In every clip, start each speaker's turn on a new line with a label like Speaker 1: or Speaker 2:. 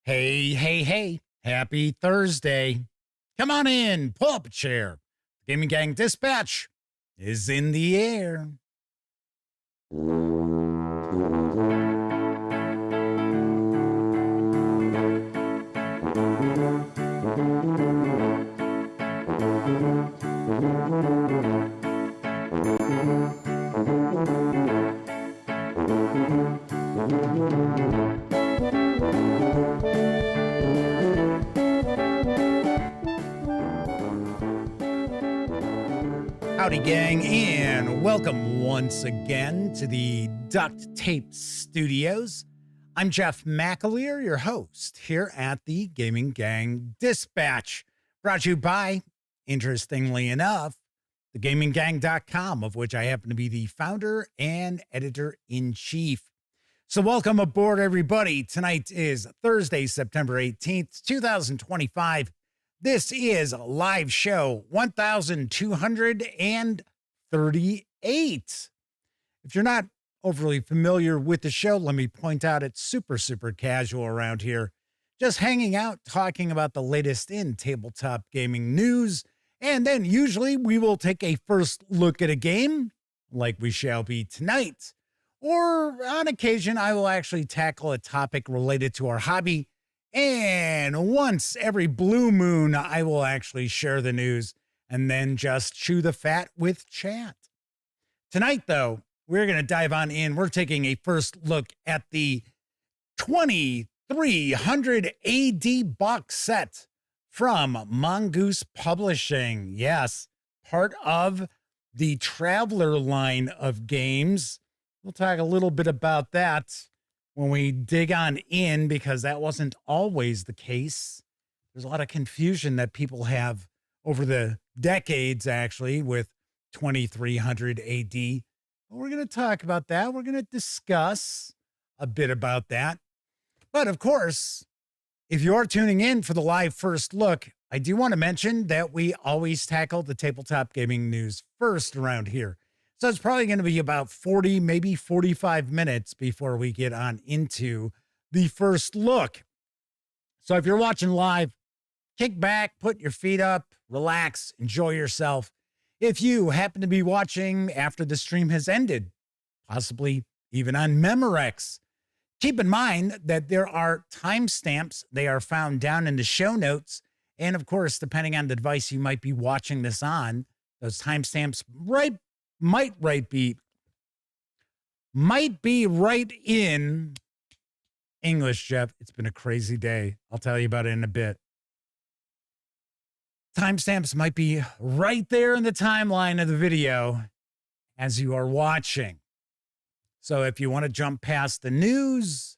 Speaker 1: Hey, hey, hey, happy Thursday. Come on in, pull up a chair. Gaming Gang Dispatch is in the air. Howdy, gang, and welcome once again to the Duct Tape Studios. I'm Jeff McAleer, your host here at the Gaming Gang Dispatch, brought to you by, interestingly enough, thegaminggang.com, of which I happen to be the founder and editor-in-chief. So welcome aboard, everybody. Tonight is Thursday, September 18th, 2025. This is live show 1238. If you're not overly familiar with the show, let me point out it's super casual around here. Just hanging out, talking about the latest in tabletop gaming news. And then usually we will take a first look at a game, like we shall be tonight. Or on occasion, I will actually tackle a topic related to our hobby. And once every blue moon, I will actually share the news and then just chew the fat with chat. Tonight, though, we're going to dive on in. We're taking a first look at the 2300 AD box set from Mongoose Publishing. Yes, part of the Traveler line of games. We'll talk a little bit about that when we dig on in, because that wasn't always the case. There's a lot of confusion that people have over the decades, actually, with 2300 AD. We're going to talk about that. We're going to discuss a bit about that. But of course, if you are tuning in for the live first look, I do want to mention that we always tackle the tabletop gaming news first around here. So it's probably going to be about 40, maybe 45 minutes before we get on into the first look. So if you're watching live, kick back, put your feet up, relax, enjoy yourself. If you happen to be watching after the stream has ended, possibly even on Memorex, keep in mind that there are timestamps. They are found down in the show notes. And of course, depending on the device you might be watching this on, those timestamps might be right in English, Jeff. It's been a crazy day. I'll tell you about it in a bit. Timestamps might be right there in the timeline of the video as you are watching. So if you want to jump past the news,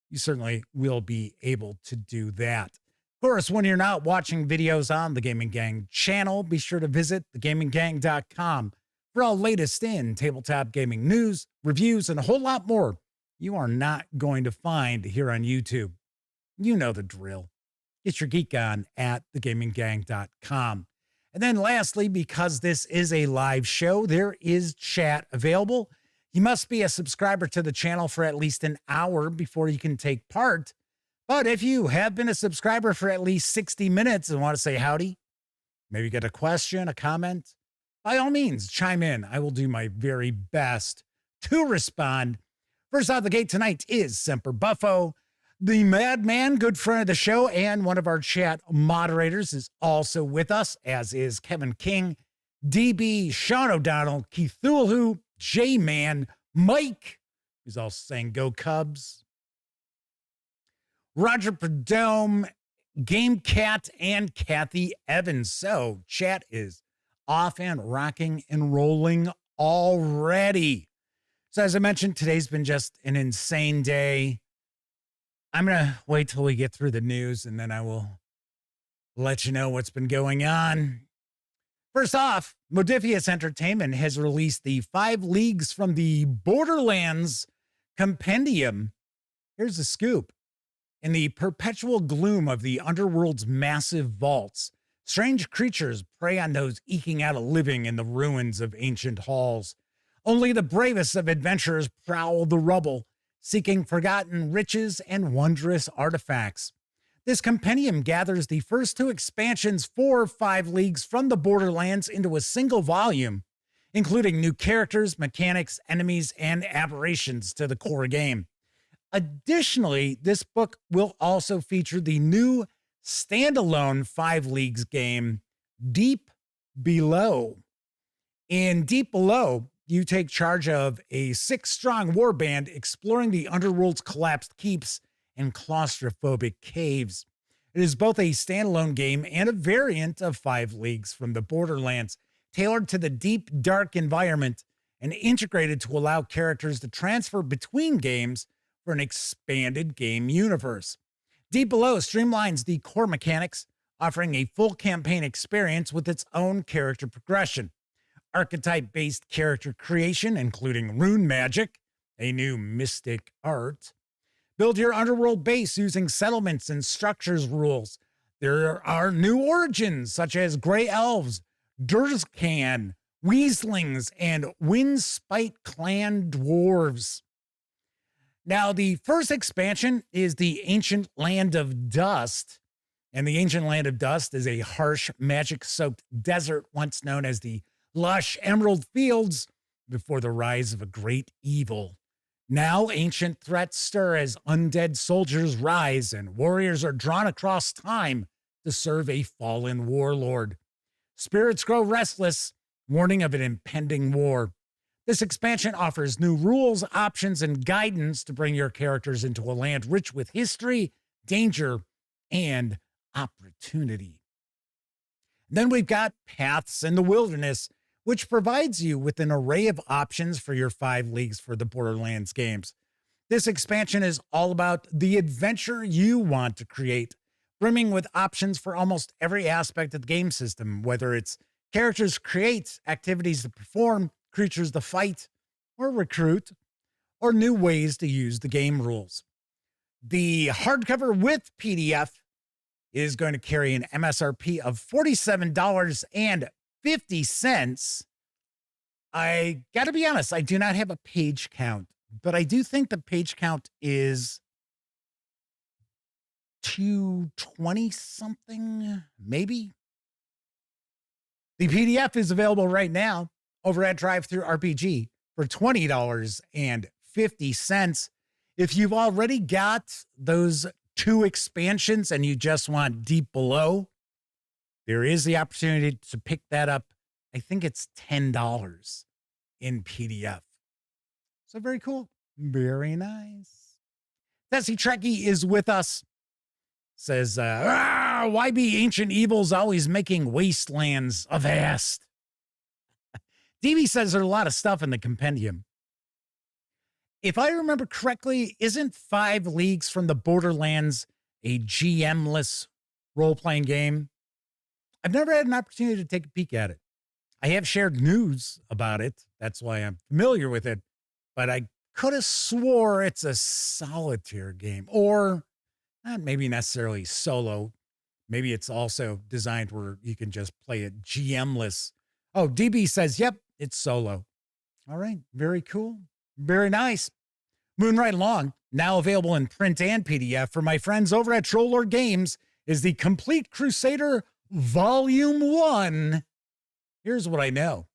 Speaker 1: you certainly will be able to do that. Of course, when you're not watching videos on the Gaming Gang channel, be sure to visit thegaminggang.com for all latest in tabletop gaming news, reviews, and a whole lot more you are not going to find here on YouTube. You know the drill. Get your geek on at thegaminggang.com. And then lastly, because this is a live show, there is chat available. You must be a subscriber to the channel for at least an hour before you can take part. But if you have been a subscriber for at least 60 minutes and want to say howdy, maybe get a question, a comment, by all means, chime in. I will do my very best to respond. First out the gate tonight is Semper Buffo, the madman, good friend of the show, and one of our chat moderators is also with us, as is Kevin King, DB, Sean O'Donnell, Keith Thulhu, J-Man, Mike, who's also saying go Cubs, Roger Perdome, Game Cat, and Kathy Evans. So chat is off and rocking and rolling already. So as I mentioned, today's been just an insane day. I'm going to wait till we get through the news and then I will let you know what's been going on. First off, Modiphius Entertainment has released the 5 Leagues from the Borderlands compendium. Here's the scoop. In the perpetual gloom of the underworld's massive vaults, strange creatures prey on those eking out a living in the ruins of ancient halls. Only the bravest of adventurers prowl the rubble, seeking forgotten riches and wondrous artifacts. This compendium gathers the first 2 expansions for 5 Leagues from the Borderlands into a single volume, including new characters, mechanics, enemies, and aberrations to the core game. Additionally, this book will also feature the new standalone 5 Leagues game, Deep Below. In Deep Below, you take charge of a 6-strong warband exploring the underworld's collapsed keeps and claustrophobic caves. It is both a standalone game and a variant of 5 Leagues from the Borderlands, tailored to the deep, dark environment and integrated to allow characters to transfer between games for an expanded game universe. Deep Below streamlines the core mechanics, offering a full campaign experience with its own character progression, archetype-based character creation, including rune magic, a new mystic art. Build your underworld base using settlements and structures rules. There are new origins, such as Grey Elves, Durscan, Weaslings, and Windspite Clan Dwarves. Now, the first expansion is the Ancient Land of Dust, and the Ancient Land of Dust is a harsh, magic-soaked desert once known as the lush emerald fields before the rise of a great evil. Now, ancient threats stir as undead soldiers rise and warriors are drawn across time to serve a fallen warlord. Spirits grow restless, warning of an impending war. This expansion offers new rules, options, and guidance to bring your characters into a land rich with history, danger, and opportunity. Then we've got Paths in the Wilderness, which provides you with an array of options for your 5 Leagues for the Borderlands games. This expansion is all about the adventure you want to create, brimming with options for almost every aspect of the game system, whether it's characters to create, activities to perform, creatures to fight or recruit, or new ways to use the game rules. The hardcover with PDF is going to carry an MSRP of $47.50. I got to be honest, I do not have a page count, but I do think the page count is 220 something, maybe. The PDF is available right now over at DriveThruRPG for $20.50. If you've already got those 2 expansions and you just want Deep Below, there is the opportunity to pick that up. I think it's $10 in PDF. So very cool. Very nice. Tessie Trekkie is with us. Says, why be ancient evils always making wastelands avast? DB says there's a lot of stuff in the compendium. If I remember correctly, isn't 5 Leagues from the Borderlands a GM-less role-playing game? I've never had an opportunity to take a peek at it. I have shared news about it. That's why I'm familiar with it. But I could have swore it's a solitaire game. Or not maybe necessarily solo. Maybe it's also designed where you can just play it GM-less. Oh, DB says, yep, it's solo. All right, very cool. Very nice. Moving right along, now available in print and PDF for my friends over at Troll Lord Games, is the Complete Crusader Volume 1. Here's what I know.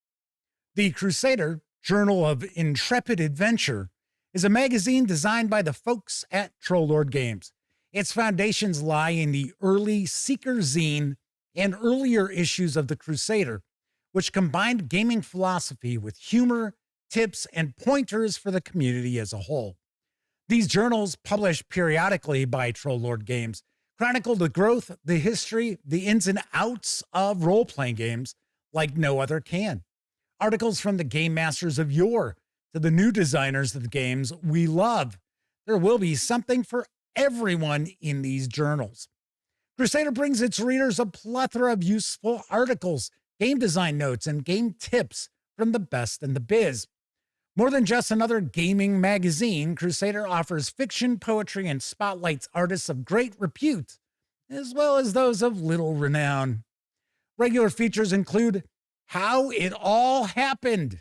Speaker 1: The Crusader, Journal of Intrepid Adventure, is a magazine designed by the folks at Troll Lord Games. Its foundations lie in the early Seeker zine and earlier issues of the Crusader, which combined gaming philosophy with humor, tips, and pointers for the community as a whole. These journals, published periodically by Troll Lord Games, chronicle the growth, the history, the ins and outs of role-playing games like no other can. Articles from the game masters of yore to the new designers of the games we love. There will be something for everyone in these journals. Crusader brings its readers a plethora of useful articles, game design notes, and game tips from the best in the biz. More than just another gaming magazine, Crusader offers fiction, poetry, and spotlights artists of great repute, as well as those of little renown. Regular features include How It All Happened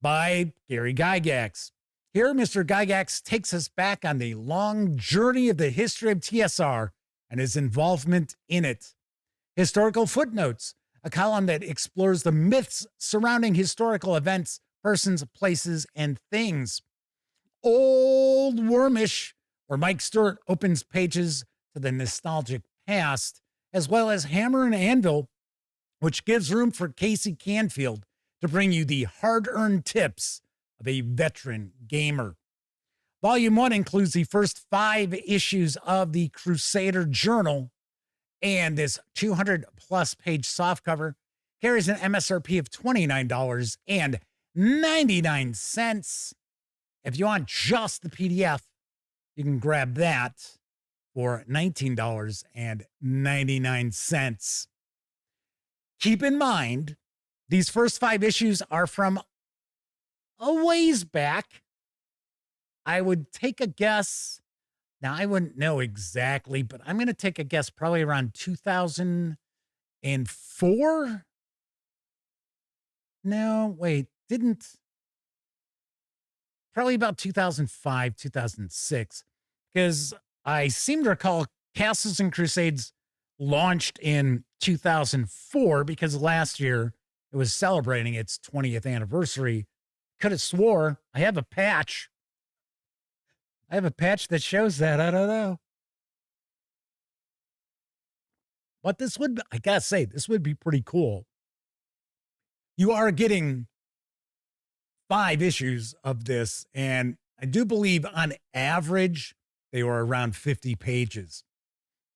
Speaker 1: by Gary Gygax. Here, Mr. Gygax takes us back on the long journey of the history of TSR and his involvement in it. Historical Footnotes, a column that explores the myths surrounding historical events, persons, places, and things. Old Wormish, where Mike Stewart opens pages to the nostalgic past, as well as Hammer and Anvil, which gives room for Casey Canfield to bring you the hard-earned tips of a veteran gamer. Volume 1 includes the first 5 issues of the Crusader Journal, and this 200-plus page softcover carries an MSRP of $29.99. If you want just the PDF, you can grab that for $19.99. Keep in mind, these first 5 issues are from a ways back. I would take a guess. Now, I wouldn't know exactly, but I'm going to take a guess probably around 2004. No, wait, probably about 2005, 2006, because I seem to recall Castles and Crusades launched in 2004 because last year it was celebrating its 20th anniversary. Could have swore I have a patch. I have a patch that shows that. I don't know. But this would, I gotta say, this would be pretty cool. You are getting 5 issues of this, and I do believe on average they were around 50 pages.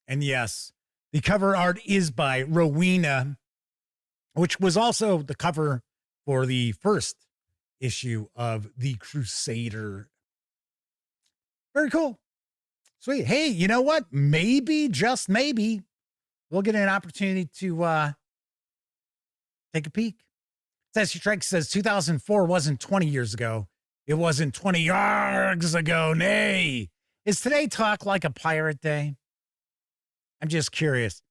Speaker 1: And yes, the cover art is by Rowena, which was also the cover for the first issue of the Crusader. Very cool. Sweet. Hey, you know what? Maybe, just maybe, we'll get an opportunity to take a peek. Sassy Trek says 2004 wasn't 20 years ago. It wasn't 20 yards ago. Nay. Is today Talk Like a Pirate Day? I'm just curious.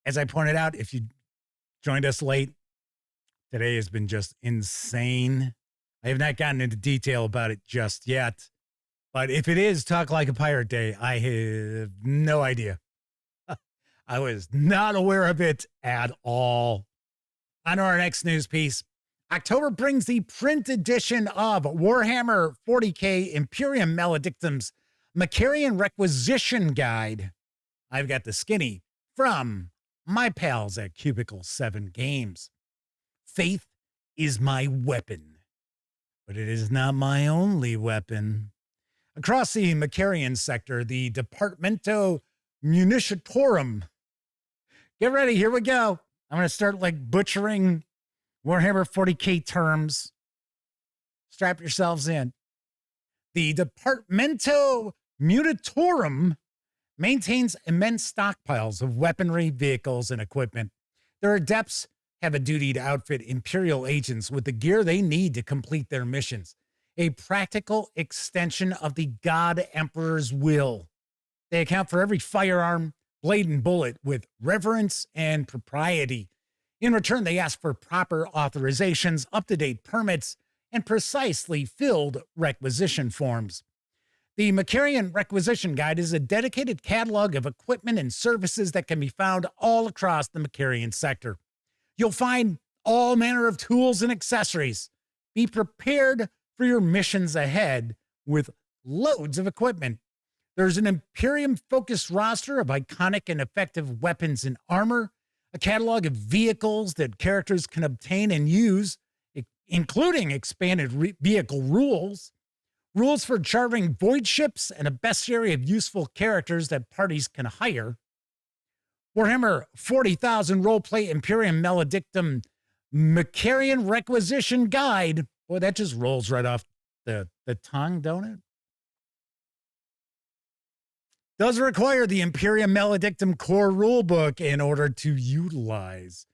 Speaker 1: As I pointed out, if you joined us late, today has been just insane. I have not gotten into detail about it just yet. But if it is Talk Like a Pirate Day, I have no idea. I was not aware of it at all. On to our next news piece. October brings the print edition of Warhammer 40K Imperium Maledictum's Macarian Requisition Guide. I've got the skinny from my pals at Cubicle 7 Games. Faith is my weapon, but it is not my only weapon. Across the Macarian sector, the Departamento Munitiorum. Get ready, here we go. I'm going to start like butchering Warhammer 40K terms. Strap yourselves in. The Departamento Munitiorum maintains immense stockpiles of weaponry, vehicles, and equipment. Their adepts have a duty to outfit Imperial agents with the gear they need to complete their missions, a practical extension of the God Emperor's will. They account for every firearm, blade, and bullet with reverence and propriety. In return, they ask for proper authorizations, up-to-date permits, and precisely filled requisition forms. The Macarian Requisition Guide is a dedicated catalog of equipment and services that can be found all across the Macarian sector. You'll find all manner of tools and accessories. Be prepared for your missions ahead with loads of equipment. There's an Imperium-focused roster of iconic and effective weapons and armor, a catalog of vehicles that characters can obtain and use, including expanded vehicle rules, rules for chartering void ships, and a bestiary of useful characters that parties can hire. Warhammer 40,000 Roleplay Imperium Maledictum Macarian Requisition Guide. Boy, that just rolls right off the tongue, don't it? Does require the Imperium Maledictum core rulebook in order to utilize.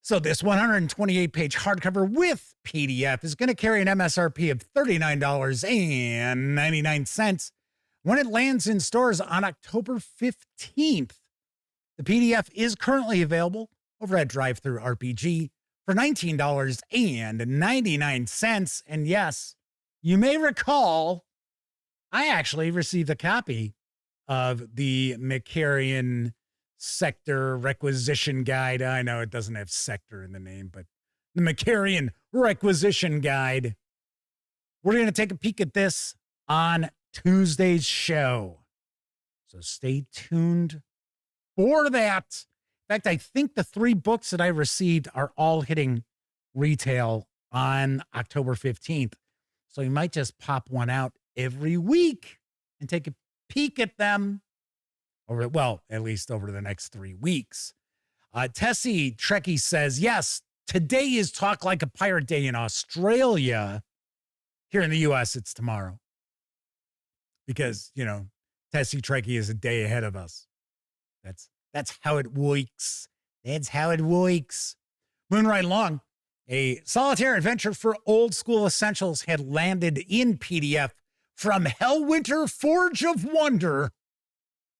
Speaker 1: So this 128-page hardcover with PDF is going to carry an MSRP of $39.99 when it lands in stores on October 15th. The PDF is currently available over at DriveThruRPG for $19.99. And yes, you may recall, I actually received a copy of the Macarian Sector Requisition Guide. I know it doesn't have sector in the name, but the Macarian Requisition Guide. We're going to take a peek at this on Tuesday's show. So stay tuned for that. In fact, I think the 3 books that I received are all hitting retail on October 15th. So you might just pop one out every week and take a peek at them over, well, at least over the next 3 weeks. Tessie Trekkie says, yes, today is Talk Like a Pirate Day in Australia. Here in the U.S., it's tomorrow. Because, you know, Tessie Trekkie is a day ahead of us. That's how it works. That's how it works. Moving right along, a solitaire adventure for old school essentials had landed in PDF from Hellwinter Forge of Wonder.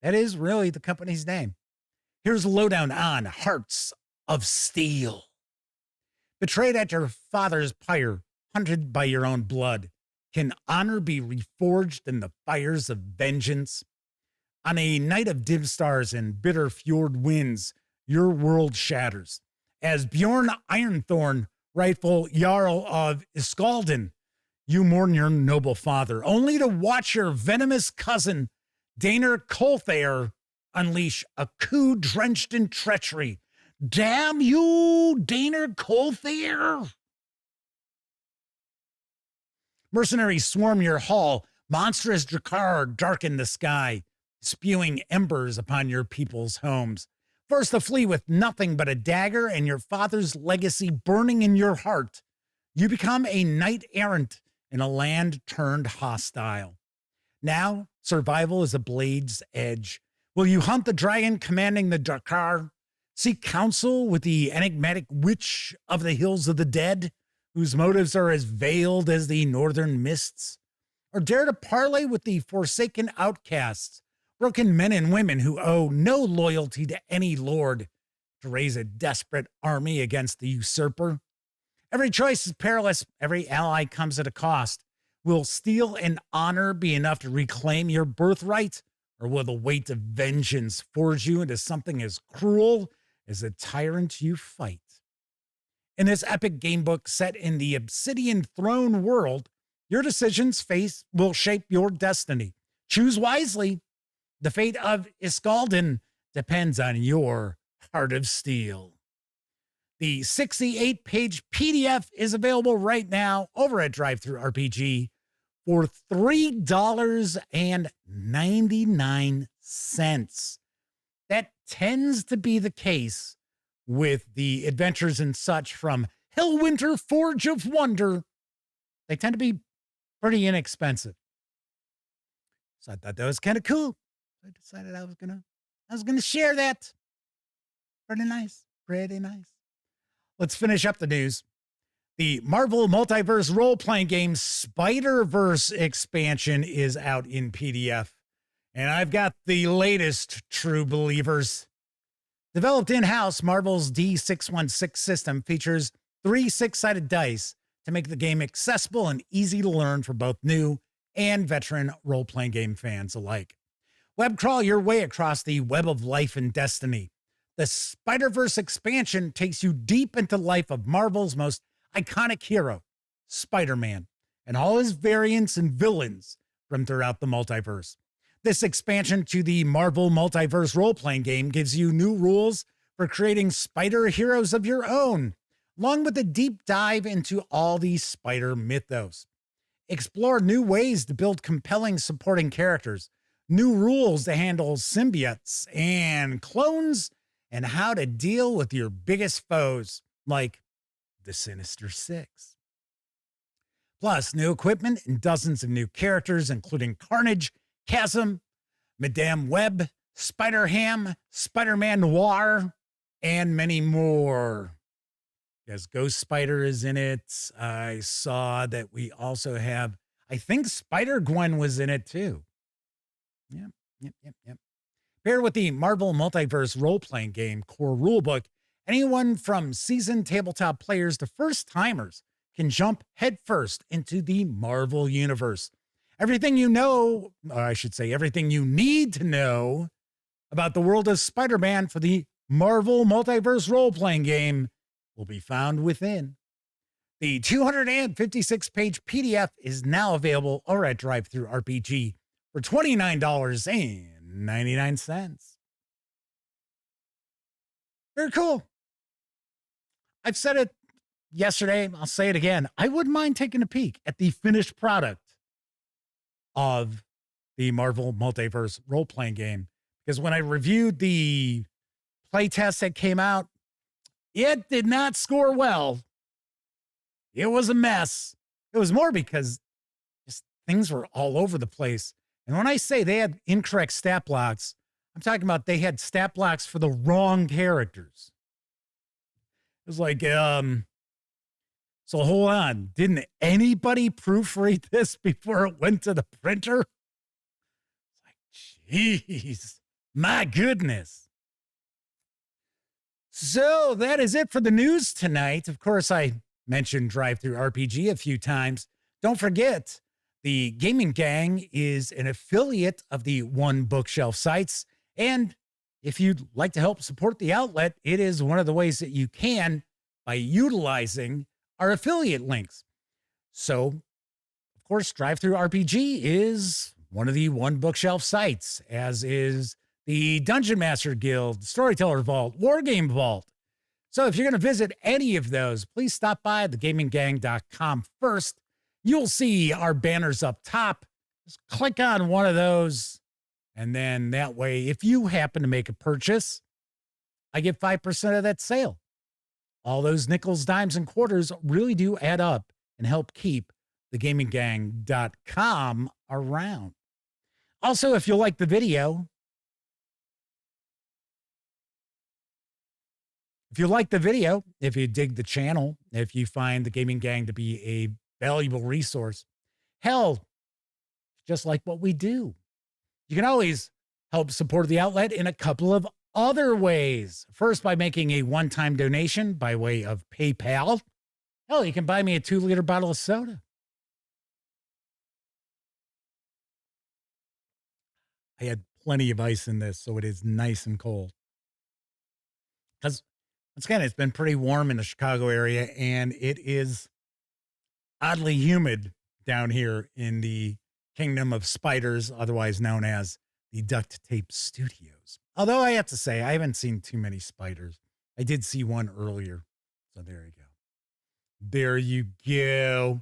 Speaker 1: That is really the company's name. Here's a lowdown on Hearts of Steel. Betrayed at your father's pyre, hunted by your own blood, can honor be reforged in the fires of vengeance? On a night of dim stars and bitter fjord winds, your world shatters. As Bjorn Ironthorn, rightful Jarl of Iskalden, you mourn your noble father, only to watch your venomous cousin, Daner Colthair, unleash a coup drenched in treachery. Damn you, Daner Colthair! Mercenaries swarm your hall. Monstrous Drakkar darken the sky, spewing embers upon your people's homes. Forced to flee with nothing but a dagger and your father's legacy burning in your heart, you become a knight errant in a land turned hostile. Now, survival is a blade's edge. Will you hunt the dragon commanding the Drakkar? Seek counsel with the enigmatic witch of the hills of the dead, whose motives are as veiled as the northern mists? Or dare to parley with the forsaken outcasts, broken men and women who owe no loyalty to any lord, to raise a desperate army against the usurper? Every choice is perilous. Every ally comes at a cost. Will steel and honor be enough to reclaim your birthright? Or will the weight of vengeance forge you into something as cruel as the tyrant you fight? In this epic gamebook set in the Obsidian Throne world, your decisions will shape your destiny. Choose wisely. The fate of Iskalden depends on your heart of steel. The 68-page PDF is available right now over at DriveThruRPG for $3.99. That tends to be the case with the adventures and such from Hellwinter Forge of Wonder. They tend to be pretty inexpensive. So I thought that was kind of cool. I decided I was gonna share that. Pretty nice. Pretty nice. Let's finish up the news. The Marvel Multiverse role-playing game Spider-Verse expansion is out in PDF. And I've got the latest, true believers. Developed in-house, Marvel's D616 system features 3 6-sided dice to make the game accessible and easy to learn for both new and veteran role-playing game fans alike. Web crawl your way across the web of life and destiny. The Spider-Verse expansion takes you deep into the life of Marvel's most iconic hero, Spider-Man, and all his variants and villains from throughout the multiverse. This expansion to the Marvel Multiverse role-playing game gives you new rules for creating spider heroes of your own, along with a deep dive into all the spider mythos. Explore new ways to build compelling supporting characters, new rules to handle symbiotes and clones, and how to deal with your biggest foes, like the Sinister Six. Plus, new equipment and dozens of new characters, including Carnage, Chasm, Madame Web, Spider-Ham, Spider-Man Noir, and many more. Yes, Ghost Spider is in it. I saw that we also have, I think Spider-Gwen was in it too. Yep. Paired with the Marvel Multiverse role-playing game core rulebook, anyone from seasoned tabletop players to first-timers can jump headfirst into the Marvel universe. Everything you know, or I should say, everything you need to know about the world of Spider-Man for the Marvel Multiverse role-playing game will be found within. The 256-page PDF is now available over at DriveThruRPG for $29.99. Very cool. I've said it yesterday. I'll say it again. I wouldn't mind taking a peek at the finished product of the Marvel Multiverse role-playing game. Because when I reviewed the playtest that came out, it did not score well. It was a mess. It was more because just things were all over the place. And when I say they had incorrect stat blocks, I'm talking about they had stat blocks for the wrong characters. It was like, so hold on. Didn't anybody proofread this before it went to the printer? It's like, jeez, my goodness. So that is it for the news tonight. Of course, I mentioned DriveThruRPG a few times. Don't forget, the Gaming Gang is an affiliate of the One Bookshelf sites. And if you'd like to help support the outlet, it is one of the ways that you can by utilizing our affiliate links. So, of course, DriveThruRPG is one of the One Bookshelf sites, as is the Dungeon Master Guild, Storyteller Vault, Wargame Vault. So if you're going to visit any of those, please stop by thegaminggang.com first. You'll see our banners up top. Just click on one of those. And then that way, if you happen to make a purchase, I get 5% of that sale. All those nickels, dimes, and quarters really do add up and help keep thegaminggang.com around. Also, if you like the video, if you dig the channel, if you find the Gaming Gang to be a valuable resource, hell, just like what we do, you can always help support the outlet in a couple of other ways. First, by making a one-time donation by way of PayPal. Hell, you can buy me a 2-liter bottle of soda. I had plenty of ice in this, so it is nice and cold. Because, once again, it's been pretty warm in the Chicago area, and it is oddly humid down here in the Kingdom of Spiders, otherwise known as the Duct Tape Studios. Although I have to say, I haven't seen too many spiders. I did see one earlier. So there you go. There you go.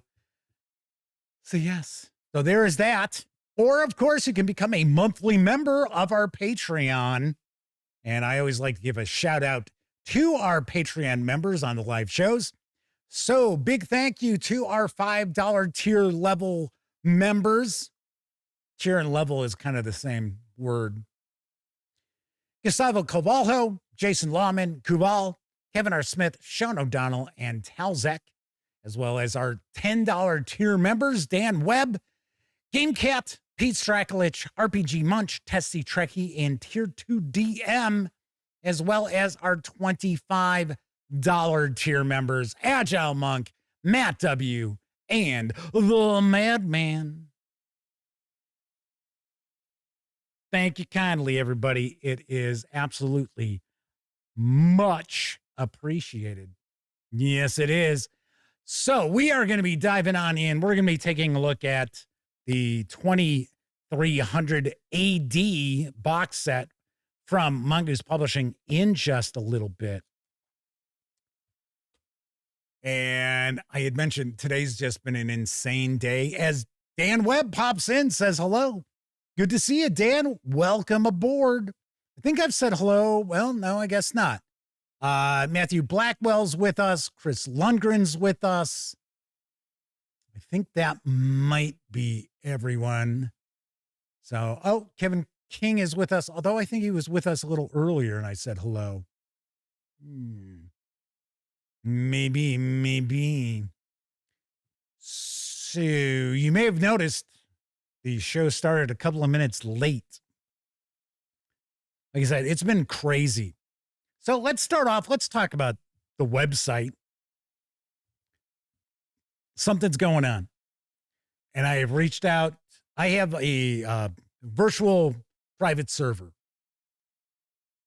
Speaker 1: So yes. So there is that. Or, of course, you can become a monthly member of our Patreon. And I always like to give a shout out to our Patreon members on the live shows. So big thank you to our $5 tier level members. Tier and level is kind of the same word. Gustavo Covalho, Jason Lawman, Kubal, Kevin R. Smith, Sean O'Donnell, and Talzek, as well as our $10 tier members, Dan Webb, GameCat, Pete Strakulich, RPG Munch, Tessie Trekkie, and Tier 2 DM, as well as our $25 tier members, Agile Monk, Matt W., and The Madman. Thank you kindly, everybody. It is absolutely much appreciated. Yes, it is. So we are going to be diving on in. We're going to be taking a look at the 2300 AD box set from Mongoose Publishing in just a little bit. And I had mentioned today's just been an insane day as Dan Webb pops in, says hello. Good to see you, Dan. Welcome aboard. I think I've said hello. Well, no, I guess not. Matthew Blackwell's with us. Chris Lundgren's with us. I think that might be everyone. So, oh, Kevin King is with us, although I think he was with us a little earlier and I said hello. Maybe. So you may have noticed the show started a couple of minutes late. Like I said, it's been crazy. So let's start off. Let's talk about the website. Something's going on. And I have reached out I have a virtual private server.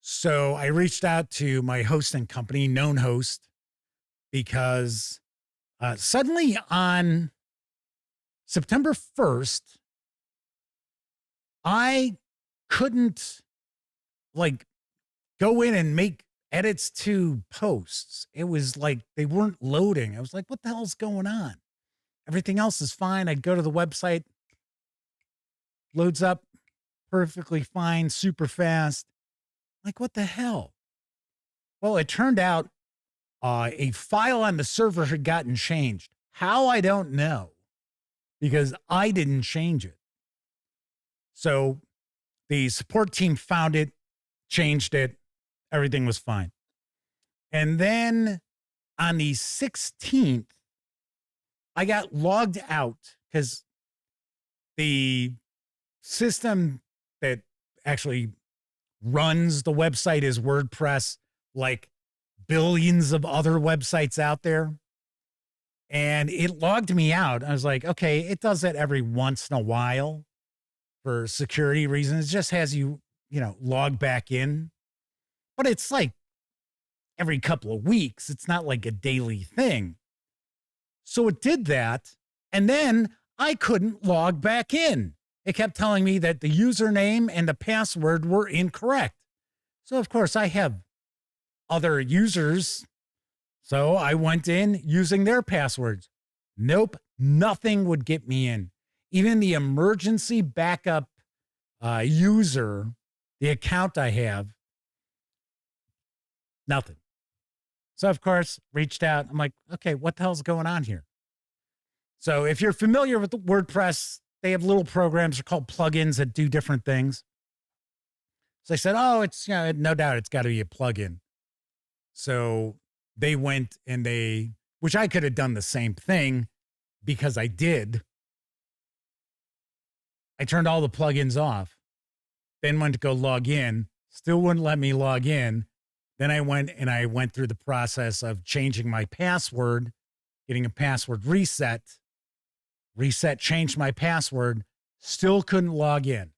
Speaker 1: So I reached out to my hosting company, Known Host, because suddenly on September 1st, I couldn't like go in and make edits to posts. It was like they weren't loading. I was like, what the hell's going on? Everything else is fine. I'd go to the website, loads up perfectly fine, super fast. Like, what the hell? Well, it turned out a file on the server had gotten changed. How, I don't know, because I didn't change it. So the support team found it, changed it, everything was fine. And then on the 16th, I got logged out because the system that actually runs the website is WordPress, like billions of other websites out there. And it logged me out. I was like, okay, it does that every once in a while for security reasons. It just has you, log back in. But it's like every couple of weeks. It's not like a daily thing. So it did that. And then I couldn't log back in. It kept telling me that the username and the password were incorrect. So, of course, I have other users. So I went in using their passwords. Nope, nothing would get me in. Even the emergency backup user, the account I have, nothing. So, of course, reached out. I'm like, okay, what the hell's going on here? So if you're familiar with WordPress, they have little programs, they're called plugins that do different things. So I said, oh, it's, no doubt it's got to be a plugin. So they went and which I could have done the same thing because I did. I turned all the plugins off, then went to go log in, still wouldn't let me log in. Then I went through the process of changing my password, getting a password reset, changed my password, still couldn't log in.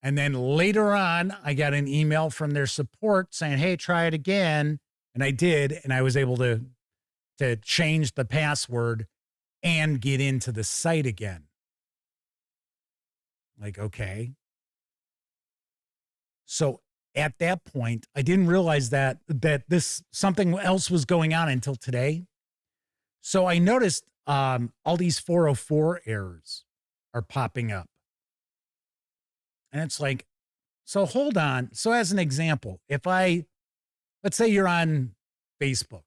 Speaker 1: And then later on, I got an email from their support saying, hey, try it again. And I did, and I was able to change the password and get into the site again. Like, okay. So at that point, I didn't realize that something else was going on until today. So I noticed all these 404 errors are popping up. And it's like, so hold on. So as an example, let's say you're on Facebook.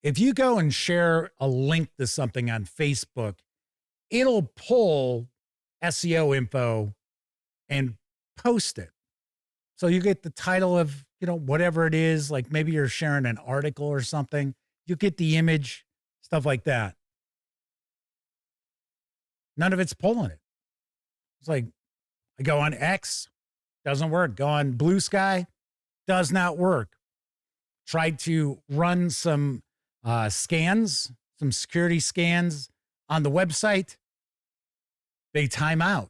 Speaker 1: If you go and share a link to something on Facebook, it'll pull SEO info and post it. So you get the title of, whatever it is, like maybe you're sharing an article or something. You get the image, stuff like that. None of it's pulling it. It's like, I go on X, doesn't work. Go on Blue Sky, does not work. Tried to run some scans, some security scans on the website. They time out.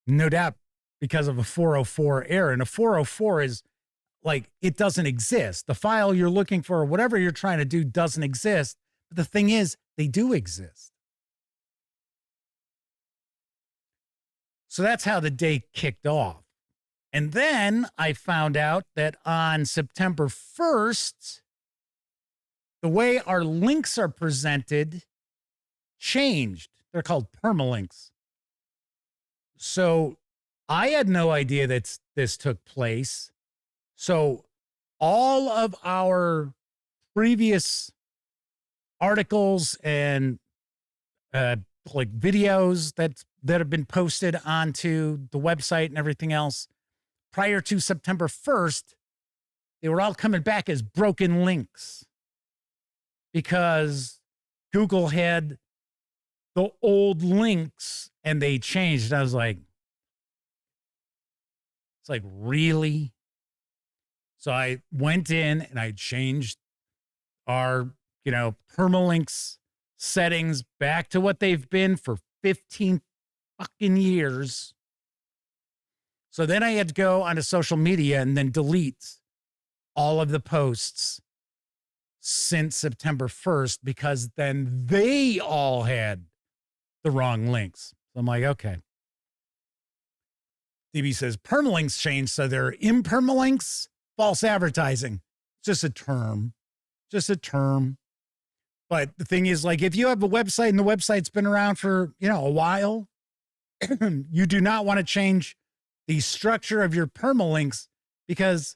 Speaker 1: No doubt because of a 404 error. And a 404 is like, it doesn't exist. The file you're looking for, or whatever you're trying to do, doesn't exist. But the thing is, they do exist. So that's how the day kicked off. And then I found out that on September 1st, the way our links are presented changed. They're called permalinks. So I had no idea that this took place. So all of our previous articles and like videos that have been posted onto the website and everything else prior to September 1st, they were all coming back as broken links because Google had the old links and they changed. I was like, it's like, really? So I went in and I changed our, permalinks settings back to what they've been for 15 fucking years. So then I had to go onto social media and then delete all of the posts since September 1st because then they all had the wrong links. So I'm like, okay. DB says permalinks changed, so they're impermalinks, false advertising. It's just a term. Just a term. But the thing is, like, if you have a website and the website's been around for, a while, you do not want to change the structure of your permalinks because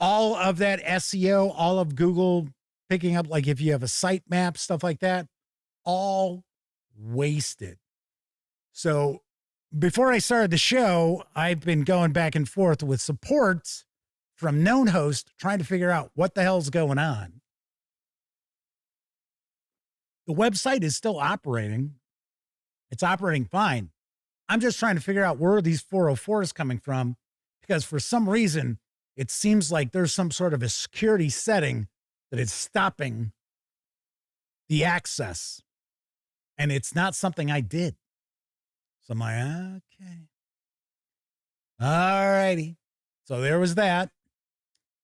Speaker 1: all of that SEO, all of Google picking up, like if you have a sitemap, stuff like that, all wasted. So before I started the show, I've been going back and forth with support from known host trying to figure out what the hell's going on. The website is still operating. It's operating fine. I'm just trying to figure out where these 404s coming from because for some reason, it seems like there's some sort of a security setting that is stopping the access. And it's not something I did. So I'm like, okay. All righty. So there was that.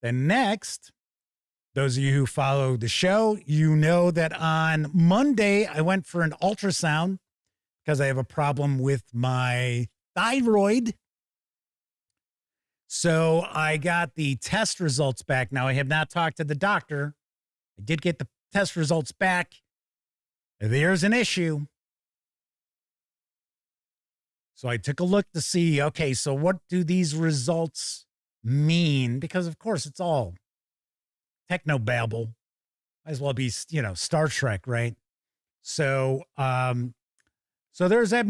Speaker 1: Then next, those of you who follow the show, you know that on Monday, I went for an ultrasound because I have a problem with my thyroid. So I got the test results back. Now, I have not talked to the doctor. I did get the test results back. There's an issue. So I took a look to see, okay, so what do these results mean? Because, of course, it's all technobabble. Might as well be, Star Trek, right? So, so there's there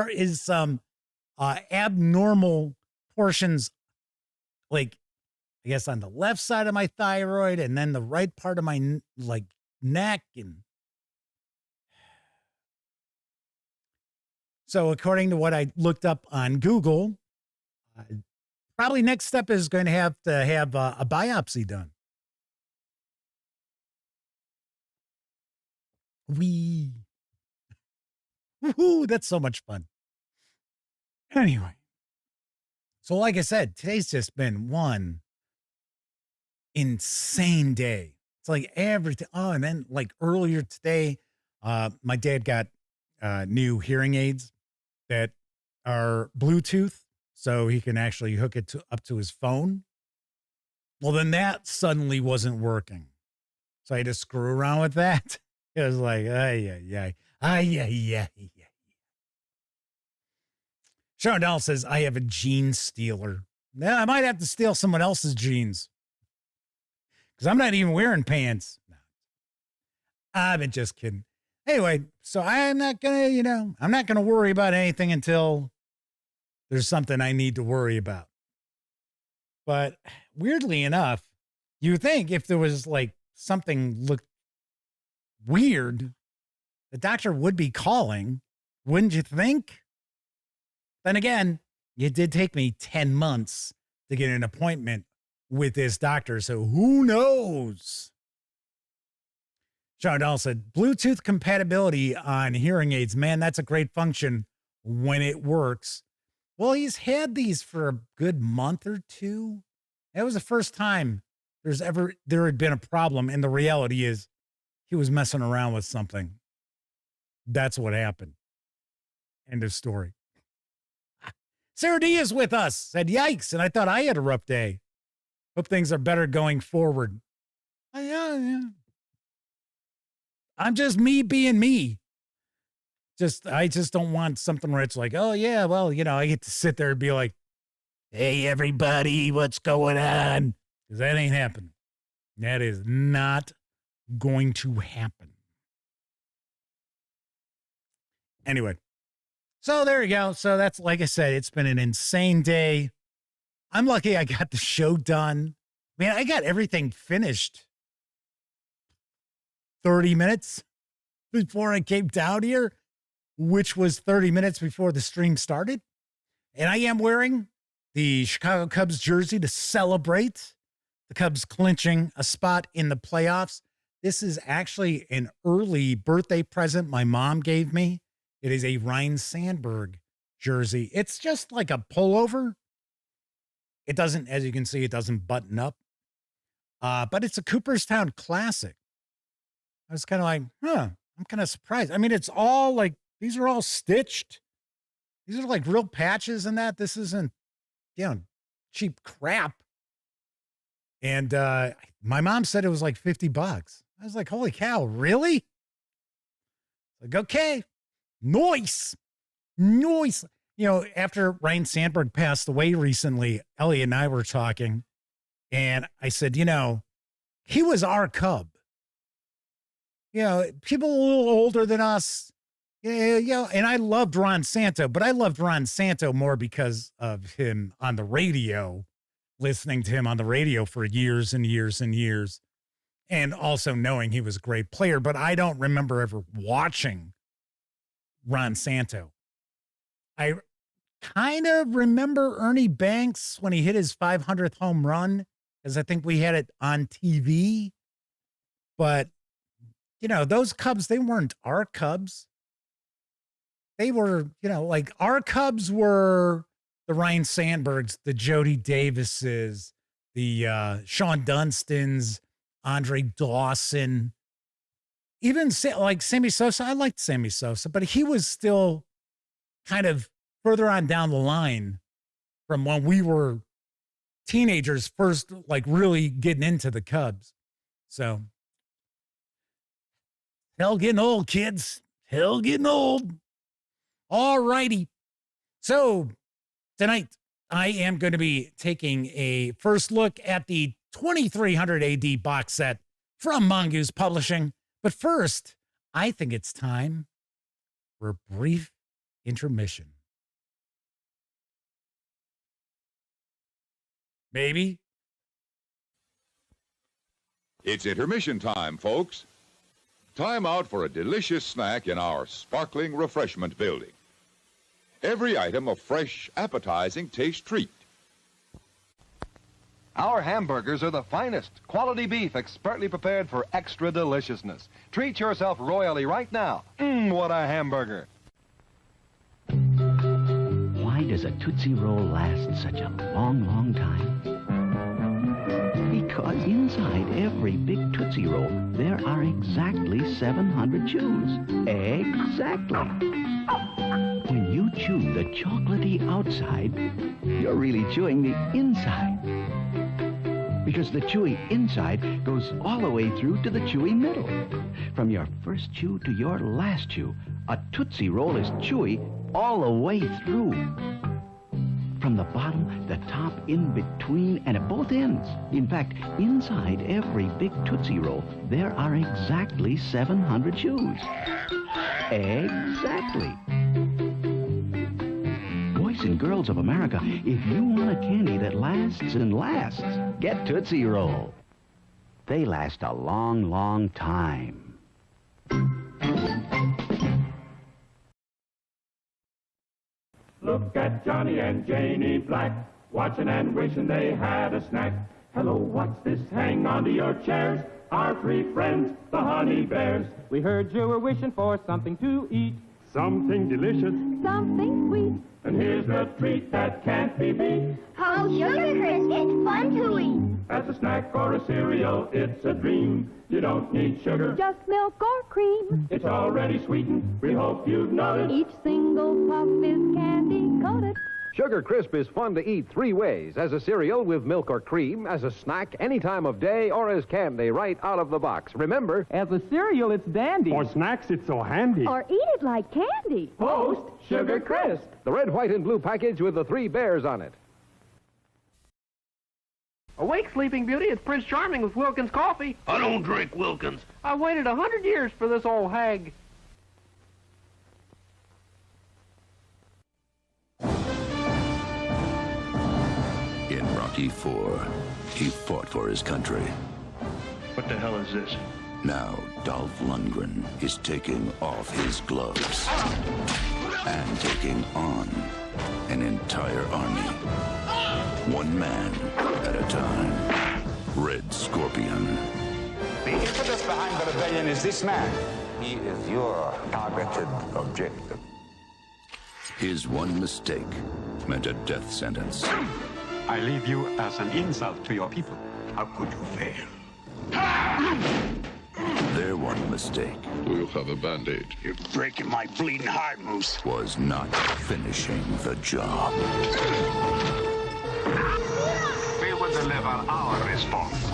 Speaker 1: is some abnormal portions, like, I guess on the left side of my thyroid and then the right part of my neck. And so according to what I looked up on Google, probably next step is going to have a biopsy done. Woohoo, that's so much fun. Anyway, so like I said, today's just been one insane day. It's like everything. Oh, and then like earlier today, my dad got new hearing aids that are Bluetooth, so he can actually hook it up to his phone. Well, then that suddenly wasn't working. So I had to screw around with that. It was like, ay. Sean Dahl says, I have a gene stealer. Now, I might have to steal someone else's jeans. Because I'm not even wearing pants. No. I've been just kidding. Anyway, so I'm not going to, I'm not going to worry about anything until there's something I need to worry about. But weirdly enough, you would think if there was like something looked weird, the doctor would be calling, wouldn't you think? Then again, it did take me 10 months to get an appointment with this doctor, so who knows? Sean Dahl said, Bluetooth compatibility on hearing aids, man, that's a great function when it works. Well, he's had these for a good month or two. That was the first time there had been a problem, and the reality is he was messing around with something. That's what happened. End of story. Sarah D is with us, said, yikes, and I thought I had a rough day. Hope things are better going forward. Yeah. I'm just me being me. I just don't want something where it's like, oh, yeah, well, I get to sit there and be like, hey, everybody, what's going on? Because that ain't happening. That is not going to happen. Anyway, so there you go. So that's, like I said, it's been an insane day. I'm lucky I got the show done. Man, I got everything finished 30 minutes before I came down here, which was 30 minutes before the stream started. And I am wearing the Chicago Cubs jersey to celebrate the Cubs clinching a spot in the playoffs. This is actually an early birthday present my mom gave me. It is a Ryan Sandberg jersey. It's just like a pullover. It doesn't, as you can see, it doesn't button up. But it's a Cooperstown classic. I was kind of like, I'm kind of surprised. I mean, it's all like, these are all stitched. These are like real patches and that. This isn't, cheap crap. And my mom said it was like $50. I was like, holy cow, really? Like, okay, nice. After Ryan Sandberg passed away recently, Ellie and I were talking, and I said, he was our Cub. People a little older than us, and I loved Ron Santo, but I loved Ron Santo more because of him on the radio, listening to him on the radio for years and years and years, and also knowing he was a great player, but I don't remember ever watching Ron Santo. I kind of remember Ernie Banks when he hit his 500th home run, because I think we had it on TV. But, those Cubs, they weren't our Cubs. They were, like our Cubs were the Ryan Sandbergs, the Jody Davises, the Sean Dunstons, Andre Dawson, even like Sammy Sosa. I liked Sammy Sosa, but he was still kind of further on down the line from when we were teenagers first, like really getting into the Cubs. So, hell getting old, kids. Hell getting old. All righty. So, tonight, I am going to be taking a first look at the 2300 AD box set from Mongoose Publishing. But first, I think it's time for a brief intermission. Maybe.
Speaker 2: It's intermission time, folks. Time out for a delicious snack in our sparkling refreshment building. Every item a fresh, appetizing taste treat.
Speaker 3: Our hamburgers are the finest, quality beef expertly prepared for extra deliciousness. Treat yourself royally right now. What a hamburger.
Speaker 4: Why does a Tootsie Roll last such a long, long time? Because inside every big Tootsie Roll, there are exactly 700 chews. Exactly. When you chew the chocolatey outside, you're really chewing the inside. Because the chewy inside goes all the way through to the chewy middle. From your first chew to your last chew, a Tootsie Roll is chewy all the way through. From the bottom, the top, in between, and at both ends. In fact, inside every big Tootsie Roll, there are exactly 700 chews. Exactly. Boys and girls of America, if you want a candy that lasts and lasts, get Tootsie Roll. They last a long, long time.
Speaker 5: Look at Johnny and Janie Black, watching and wishing they had a snack. Hello, what's this? Hang on to your chairs, our three friends, the honey bears.
Speaker 6: We heard you were wishing for something to eat.
Speaker 5: Something delicious,
Speaker 7: something sweet.
Speaker 5: And here's the treat that can't be beat.
Speaker 7: Oh, Sugar Crisp, it's fun to eat.
Speaker 5: As a snack or a cereal, it's a dream. You don't need sugar,
Speaker 7: just milk or cream.
Speaker 5: It's already sweetened, we hope you've noticed.
Speaker 7: Each single puff is candy coated.
Speaker 3: Sugar Crisp is fun to eat three ways. As a cereal with milk or cream, as a snack any time of day, or as candy right out of the box. Remember,
Speaker 6: As a cereal, it's dandy.
Speaker 5: For snacks, it's so handy.
Speaker 7: Or eat it like candy.
Speaker 5: Post Sugar Crisp.
Speaker 3: the red, white, and blue package with the three bears on it.
Speaker 8: Awake, Sleeping Beauty. It's Prince Charming with Wilkins Coffee. I don't drink Wilkins. I waited 100 years for this old hag.
Speaker 9: In Rocky IV, he fought for his country.
Speaker 10: What the hell is this?
Speaker 9: Now, Dolph Lundgren is taking off his gloves and taking on an entire army. One man at a time. Red Scorpion.
Speaker 11: The impetus behind the rebellion is this man. He is your targeted objective.
Speaker 9: His one mistake meant a death sentence.
Speaker 11: I leave you as an insult to your people. How could you fail?
Speaker 9: Their one mistake.
Speaker 12: Do you have a band-aid?
Speaker 11: You're breaking my bleeding heart, Moose.
Speaker 9: Was not finishing the job.
Speaker 11: We will deliver our response.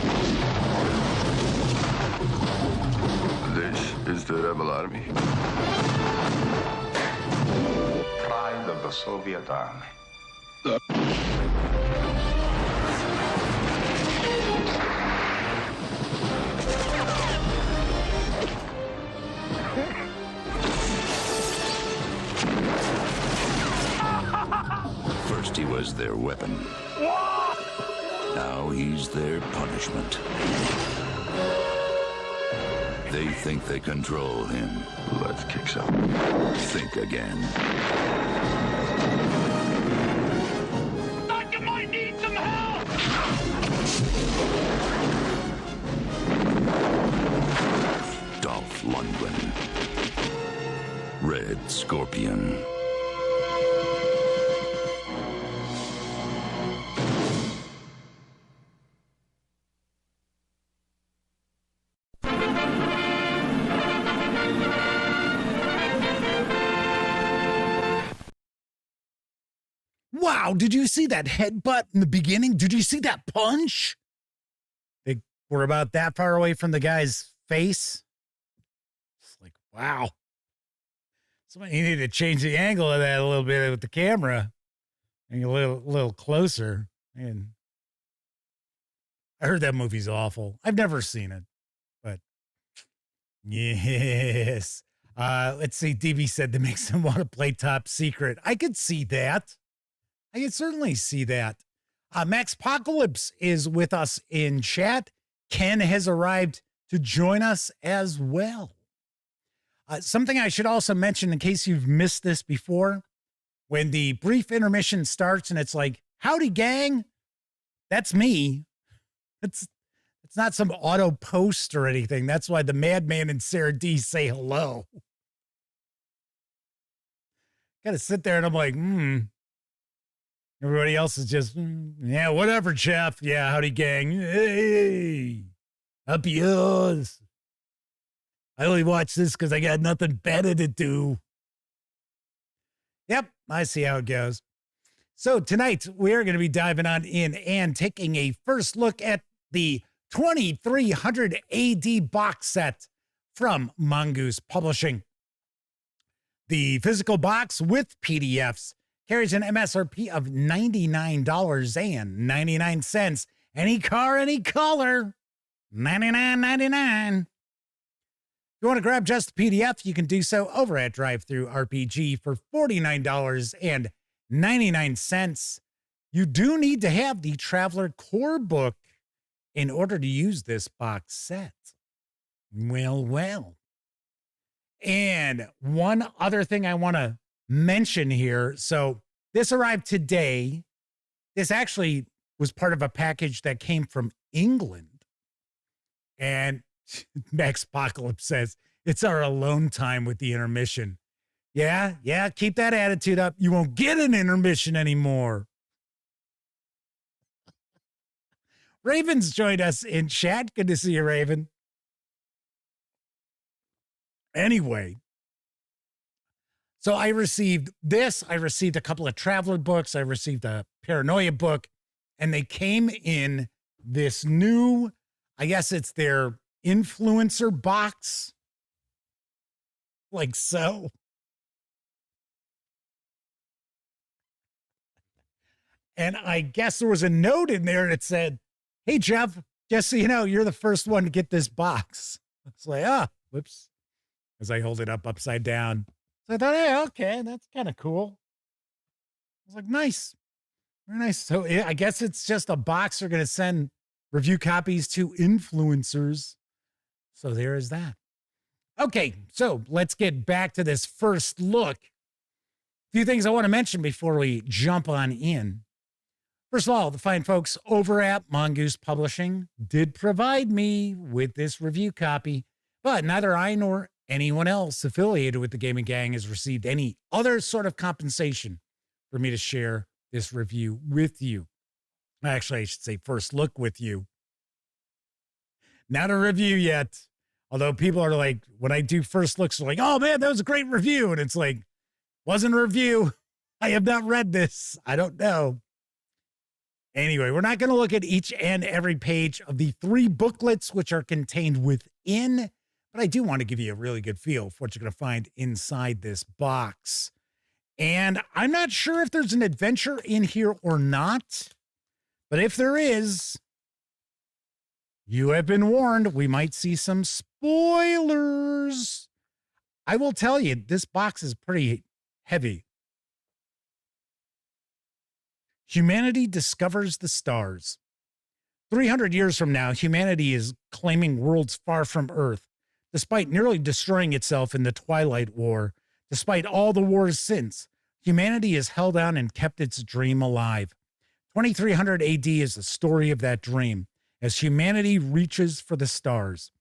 Speaker 12: This is the rebel army.
Speaker 11: Pride of the Soviet army.
Speaker 9: First he was their weapon. Now he's their punishment. They think they control him.
Speaker 12: Let's kick some.
Speaker 9: Think again.
Speaker 11: Thought you might need some help!
Speaker 9: Dolph Lundgren. Red Scorpion.
Speaker 1: Wow, did you see that headbutt in the beginning? Did you see that punch? They were about that far away from the guy's face. It's like, wow. Somebody needed to change the angle of that a little bit with the camera. And a little closer. And I heard that movie's awful. I've never seen it. But yes. Let's see. DB said that makes him want to play Top Secret. I could see that. I can certainly see that. Max Apocalypse is with us in chat. Ken has arrived to join us as well. Something I should also mention in case you've missed this before, when the brief intermission starts and it's like, howdy gang, that's me. It's not some auto post or anything. That's why the Madman and Sarah D say hello. Gotta sit there and I'm like, Everybody else is just, yeah, whatever, Jeff. Yeah, howdy, gang. Hey, up yours. I only watch this because I got nothing better to do. Yep, I see how it goes. So tonight, we're going to be diving on in and taking a first look at the 2300 AD box set from Mongoose Publishing. The physical box with PDFs carries an MSRP of $99.99. Any car, any color, $99.99. If you want to grab just the PDF, you can do so over at DriveThruRPG for $49.99. You do need to have the Traveler Core book in order to use this box set. Well. And one other thing I want to mention here. So this arrived today. This actually was part of a package that came from England. And Max Apocalypse says, it's our alone time with the intermission. Yeah, keep that attitude up. You won't get an intermission anymore. Raven's joined us in chat. Good to see you, Raven. Anyway, so I received this. I received a couple of Traveler books. I received a Paranoia book. And they came in this new, I guess it's their influencer box. Like so. And I guess there was a note in there that said, hey, Jeff, just so you know, you're the first one to get this box. It's like, whoops. As I hold it up upside down. So I thought, hey, okay, that's kind of cool. I was like, nice. Very nice. So I guess it's just a box they're going to send review copies to influencers. So there is that. Okay, so let's get back to this first look. A few things I want to mention before we jump on in. First of all, the fine folks over at Mongoose Publishing did provide me with this review copy, but neither I nor anyone else affiliated with the Gaming Gang has received any other sort of compensation for me to share this review with you. Actually, I should say first look with you. Not a review yet. Although people are like, when I do first looks, they're like, oh man, that was a great review. And it's like, wasn't a review. I have not read this. I don't know. Anyway, we're not going to look at each and every page of the 3 booklets which are contained within, but I do want to give you a really good feel for what you're going to find inside this box. And I'm not sure if there's an adventure in here or not, but if there is, you have been warned. We might see some spoilers. I will tell you, this box is pretty heavy. Humanity discovers the stars. 300 years from now, humanity is claiming worlds far from Earth, despite nearly destroying itself in the Twilight War. Despite all the wars since, humanity has held on and kept its dream alive. 2300 AD is the story of that dream, as humanity reaches for the stars.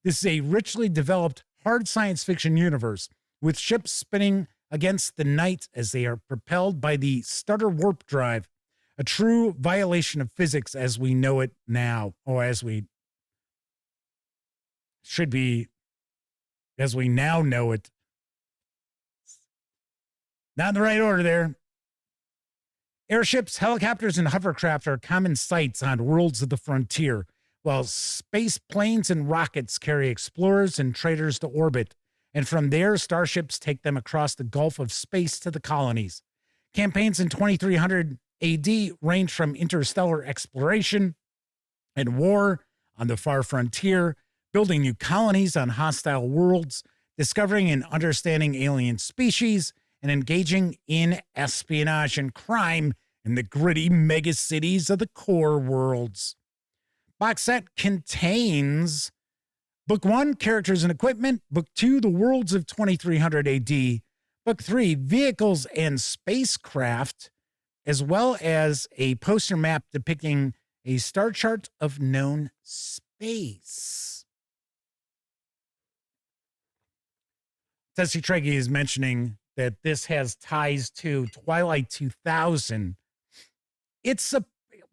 Speaker 1: This is a richly developed, hard science fiction universe, with ships spinning against the night as they are propelled by the stutter warp drive, a true violation of physics as we know it now, or as we should be, as we now know it. Not in the right order there. Airships, helicopters, and hovercraft are common sights on worlds of the frontier, while space planes and rockets carry explorers and traders to orbit, and from there, starships take them across the gulf of space to the colonies. Campaigns in 2300 AD range from interstellar exploration and war on the far frontier, building new colonies on hostile worlds, discovering and understanding alien species, and engaging in espionage and crime in the gritty megacities of the core worlds. Box set contains Book 1, Characters and Equipment, Book 2, The Worlds of 2300 AD, Book 3, Vehicles and Spacecraft, as well as a poster map depicting a star chart of known space. Tessie Treggy is mentioning that this has ties to Twilight 2000. It's a,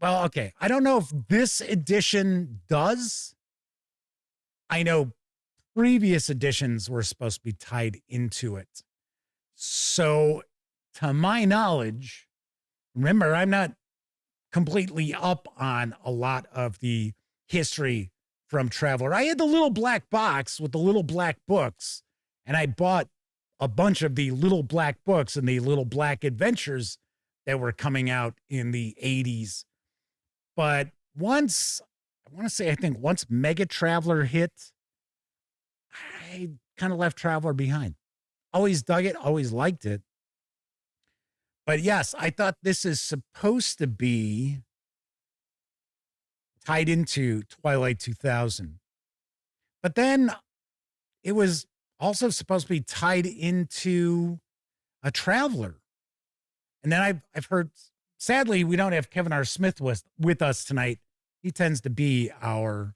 Speaker 1: well, okay, I don't know if this edition does. I know previous editions were supposed to be tied into it. So, to my knowledge, remember, I'm not completely up on a lot of the history from Traveler. I had the little black box with the little black books, and I bought a bunch of the little black books and the little black adventures that were coming out in the 80s. But once, I want to say, I think once Mega Traveler hit, I kind of left Traveler behind. Always dug it, always liked it. But yes, I thought this is supposed to be tied into Twilight 2000. But then it was also supposed to be tied into a Traveler. And then I've heard, sadly, we don't have Kevin R. Smith with us tonight. He tends to be our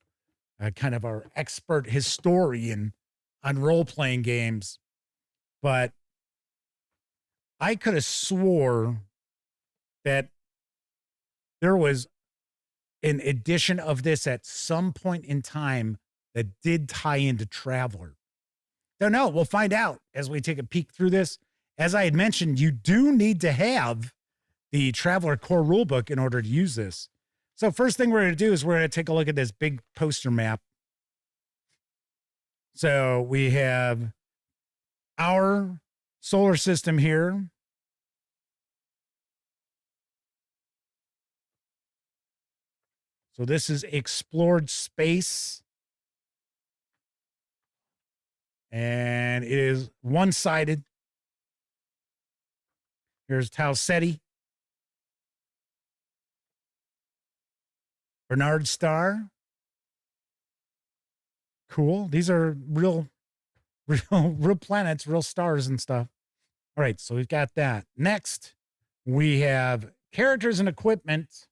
Speaker 1: kind of our expert historian on role-playing games. But I could have swore that there was an edition of this at some point in time that did tie into Traveler. Don't know. We'll find out as we take a peek through this. As I had mentioned, you do need to have the Traveler core rulebook in order to use this. So first thing we're going to do is we're going to take a look at this big poster map. So we have our solar system here. So this is explored space. And it is one-sided. Here's Tau Ceti. Bernard Star. Cool. These are real planets, real stars and stuff. All right, so we've got that. Next, we have characters and equipment.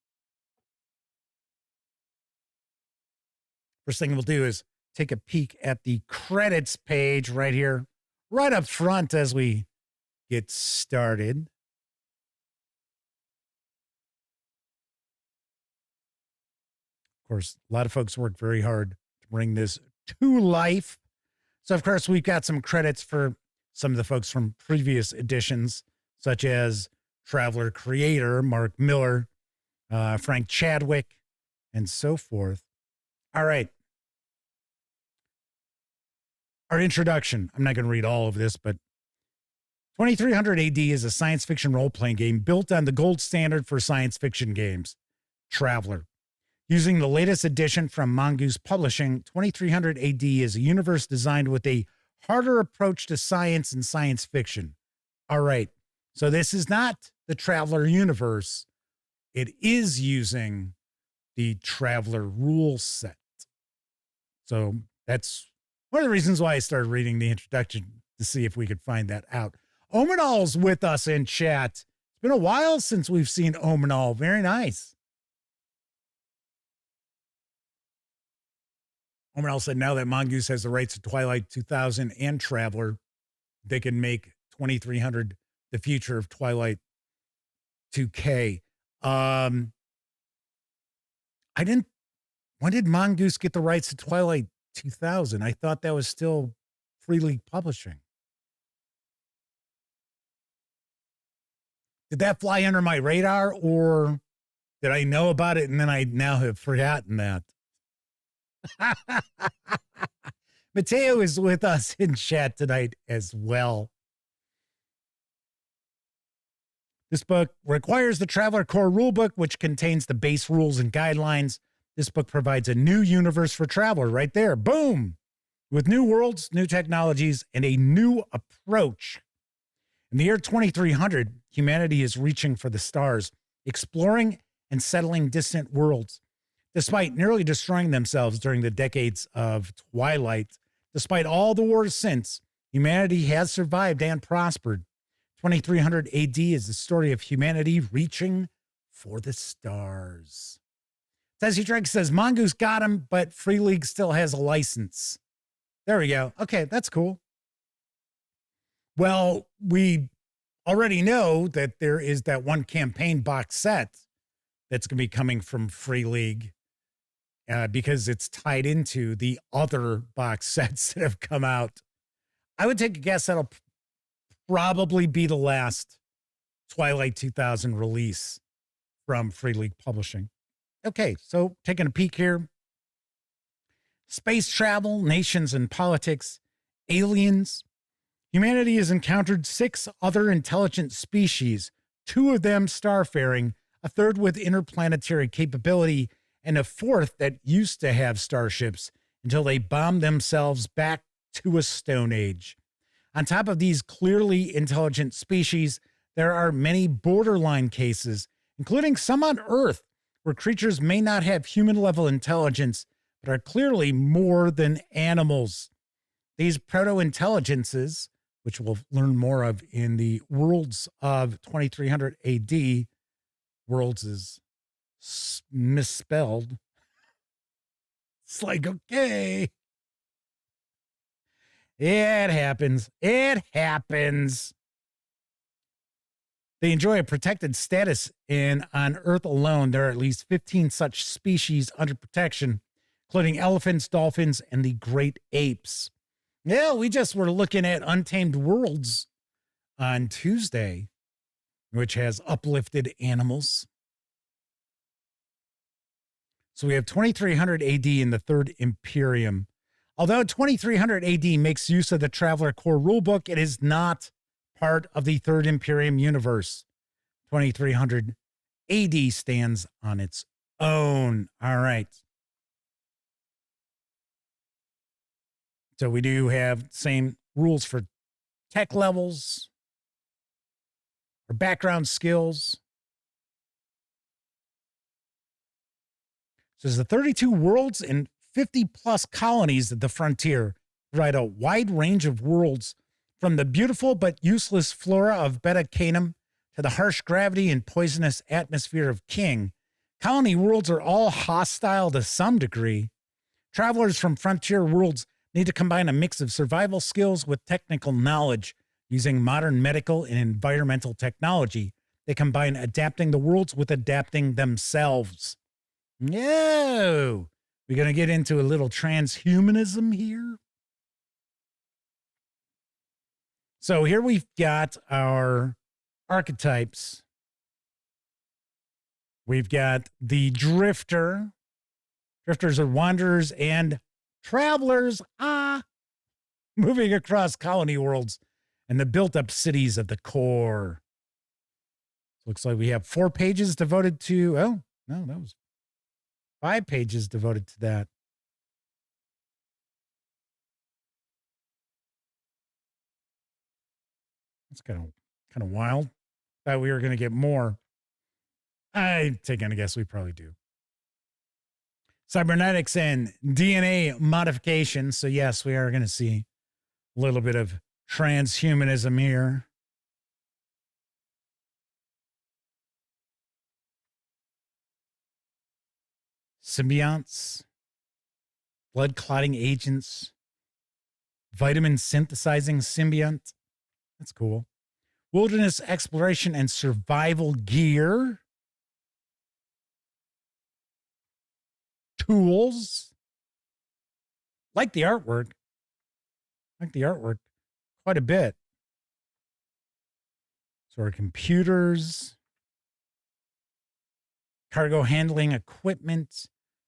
Speaker 1: First thing we'll do is take a peek at the credits page right here, right up front as we get started. Of course, a lot of folks worked very hard to bring this to life. So, of course, we've got some credits for some of the folks from previous editions, such as Traveler creator Mark Miller, Frank Chadwick, and so forth. All right. Our introduction. I'm not going to read all of this, but 2300 AD is a science fiction role-playing game built on the gold standard for science fiction games, Traveler. Using the latest edition from Mongoose Publishing, 2300 AD is a universe designed with a harder approach to science and science fiction. All right, so this is not the Traveler universe. It is using the Traveler rule set. So that's one of the reasons why I started reading the introduction, to see if we could find that out. Omenal's with us in chat. It's been a while since we've seen Omenal. Very nice. Omenal said now that Mongoose has the rights to Twilight 2000 and Traveler, they can make 2300 the future of Twilight 2K. When did Mongoose get the rights to Twilight 2000? I thought that was still Free League Publishing. Did that fly under my radar, or did I know about it and then I now have forgotten that? Mateo is with us in chat tonight as well. This book requires the Traveler Core Rulebook, which contains the base rules and guidelines. This book provides a new universe for Traveler right there. Boom! With new worlds, new technologies, and a new approach. In the year 2300, humanity is reaching for the stars, exploring and settling distant worlds. Despite nearly destroying themselves during the decades of Twilight, despite all the wars since, humanity has survived and prospered. 2300 AD is the story of humanity reaching for the stars. Tessie Drake says, Mongoose got him, but Free League still has a license. There we go. Okay, that's cool. Well, we already know that there is that one campaign box set that's going to be coming from Free League. Because it's tied into the other box sets that have come out. I would take a guess that'll probably be the last Twilight 2000 release from Free League Publishing. Okay, so taking a peek here. Space travel, nations and politics, aliens. Humanity has encountered 6 other intelligent species, 2 of them starfaring, a third with interplanetary capability, and a 4th that used to have starships until they bombed themselves back to a Stone Age. On top of these clearly intelligent species, there are many borderline cases, including some on Earth, where creatures may not have human-level intelligence, but are clearly more than animals. These proto-intelligences, which we'll learn more of in the Worlds of 2300 AD, Worlds is misspelled. It's like, okay. It happens. It happens. They enjoy a protected status, and on Earth alone, there are at least 15 such species under protection, including elephants, dolphins, and the great apes. Yeah, we just were looking at Untamed Worlds on Tuesday, which has uplifted animals. So we have 2300 AD in the Third Imperium. Although 2300 AD makes use of the Traveler Core Rulebook, it is not part of the Third Imperium universe. 2300 AD stands on its own. All right. So we do have same rules for tech levels, or background skills. So there's the 32 worlds and 50 plus colonies at the frontier provide a wide range of worlds, from the beautiful but useless flora of Beta Canum to the harsh gravity and poisonous atmosphere of King. Colony worlds are all hostile to some degree. Travelers from frontier worlds need to combine a mix of survival skills with technical knowledge using modern medical and environmental technology. They combine adapting the worlds with adapting themselves. No! We're going to get into a little transhumanism here. So here we've got our archetypes. We've got the drifter. Drifters are wanderers and travelers, moving across colony worlds and the built-up cities of the core. Looks like we have 4 pages devoted to, oh, no, that was 5 pages devoted to that. That's kind of wild. Thought we were going to get more. I'm taking a guess we probably do. Cybernetics and DNA modification. So yes, we are going to see a little bit of transhumanism here. Symbionts, blood clotting agents, vitamin synthesizing symbiont. That's cool. Wilderness exploration and survival gear. Tools. Like the artwork. Quite a bit. So our computers. Cargo handling equipment.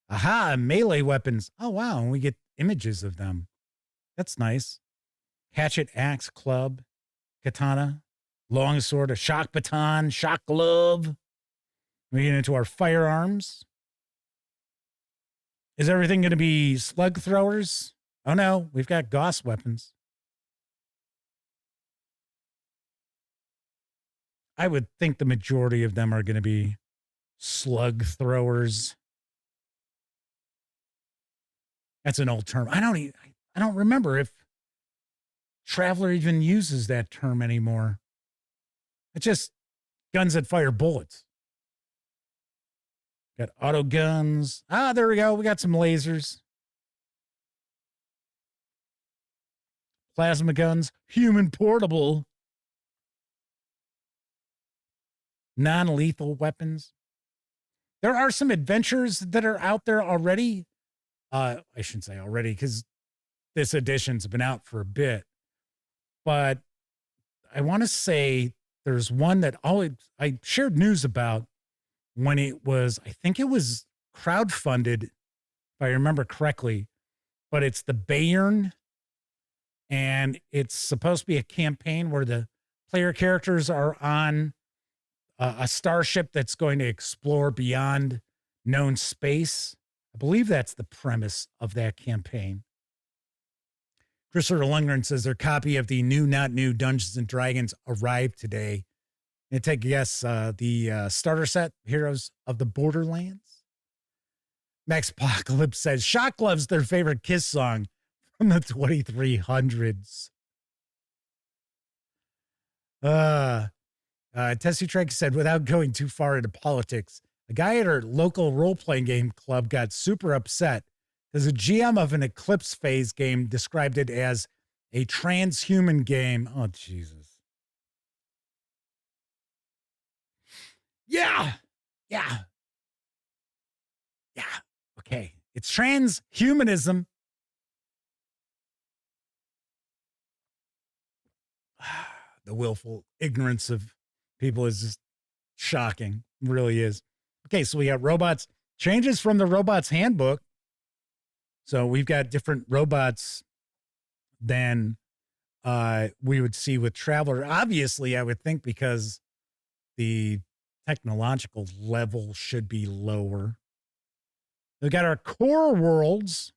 Speaker 1: Aha, melee weapons. Oh, wow. And we get images of them. That's nice. Hatchet, axe, club, katana, longsword, a shock baton, shock glove. We get into our firearms. Is everything going to be slug throwers? Oh, no. We've got Gauss weapons. I would think the majority of them are going to be slug throwers. That's an old term. I don't remember if Traveler even uses that term anymore. It's just guns that fire bullets. Got auto guns. There we go. We got some lasers. Plasma guns. Human portable. Non-lethal weapons. There are some adventures that are out there already. I shouldn't say already because this edition's been out for a bit. But I want to say there's one that I shared news about when it was, I think it was crowdfunded, if I remember correctly. But it's the Bayern, and it's supposed to be a campaign where the player characters are on a starship that's going to explore beyond known space. I believe that's the premise of that campaign. Christopher Lundgren says their copy of the new, not new Dungeons & Dragons arrived today. And take a guess, the starter set, Heroes of the Borderlands. Max Apocalypse says Shock Glove's their favorite Kiss song from the 2300s. Tessie Trek said, without going too far into politics, a guy at our local role-playing game club got super upset because the GM of an Eclipse Phase game described it as a transhuman game. Oh, Jesus. Yeah. Okay. It's transhumanism. The willful ignorance of people is just shocking. It really is. Okay, so we got robots. Changes from the robots handbook. So we've got different robots than we would see with Traveler. Obviously, I would think because the technological level should be lower. We've got our core worlds.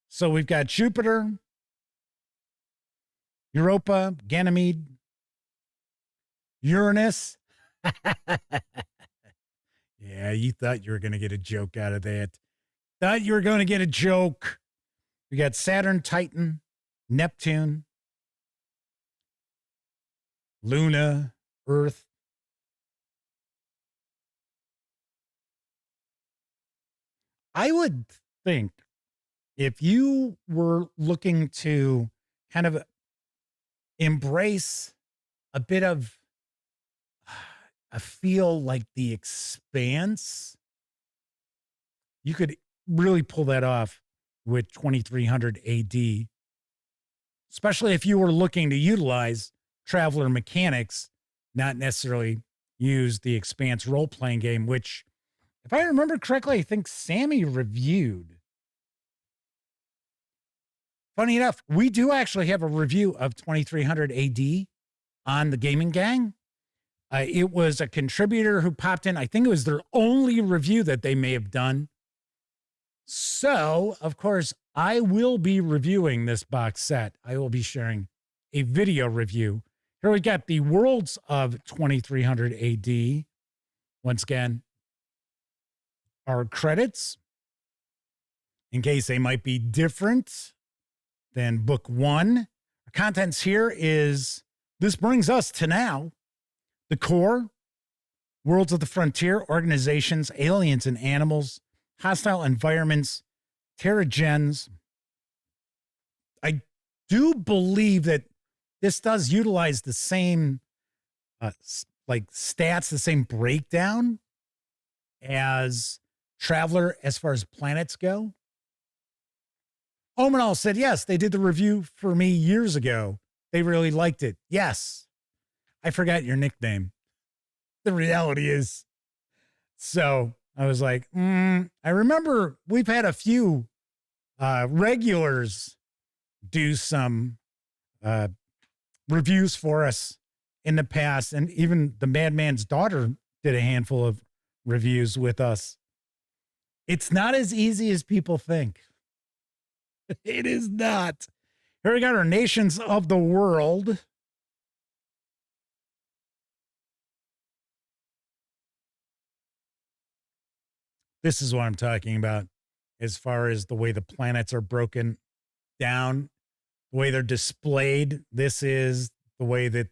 Speaker 1: So we've got Jupiter, Europa, Ganymede, Uranus. Yeah, you thought you were going to get a joke out of that. Thought you were going to get a joke. We got Saturn, Titan, Neptune, Luna, Earth. I would think if you were looking to kind of embrace a bit of a feel like The Expanse, you could really pull that off with 2300 AD, especially if you were looking to utilize Traveler mechanics, not necessarily use the Expanse role-playing game, which, if I remember correctly, I think Sammy reviewed. Funny enough, we do actually have a review of 2300 AD on the Gaming Gang. It was a contributor who popped in. I think it was their only review that they may have done. So, of course, I will be reviewing this box set. I will be sharing a video review. Here we got the worlds of 2300 AD. Once again, our credits, in case they might be different than book one. Our contents here is, this brings us to now. The core, worlds of the frontier, organizations, aliens and animals, hostile environments, Terrigens. I do believe that this does utilize the same stats, the same breakdown as Traveler as far as planets go. Omenal said, yes, they did the review for me years ago. They really liked it. Yes. I forgot your nickname. The reality is. So I was like, I remember we've had a few regulars do some reviews for us in the past. And even the Madman's daughter did a handful of reviews with us. It's not as easy as people think. It is not. Here we got our nations of the world. This is what I'm talking about as far as the way the planets are broken down, the way they're displayed. This is the way that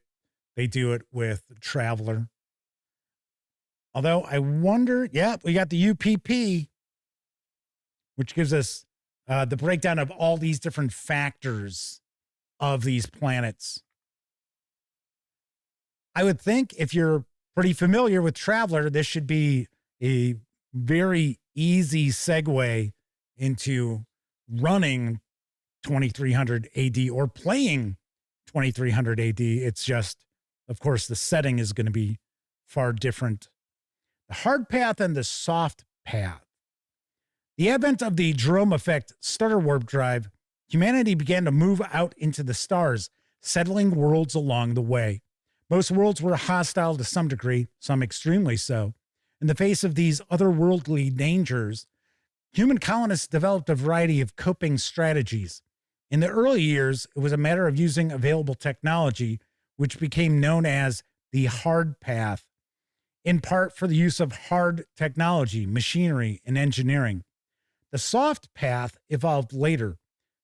Speaker 1: they do it with Traveler. Although I wonder, yeah, we got the UPP, which gives us the breakdown of all these different factors of these planets. I would think if you're pretty familiar with Traveler, this should be a very easy segue into running 2300 AD or playing 2300 AD. It's just, of course, the setting is going to be far different. The hard path and the soft path. The advent of the Jerome effect starter warp drive, humanity began to move out into the stars, settling worlds along the way. Most worlds were hostile to some degree, some extremely so. In the face of these otherworldly dangers, human colonists developed a variety of coping strategies. In the early years, it was a matter of using available technology, which became known as the hard path, in part for the use of hard technology, machinery, and engineering. The soft path evolved later,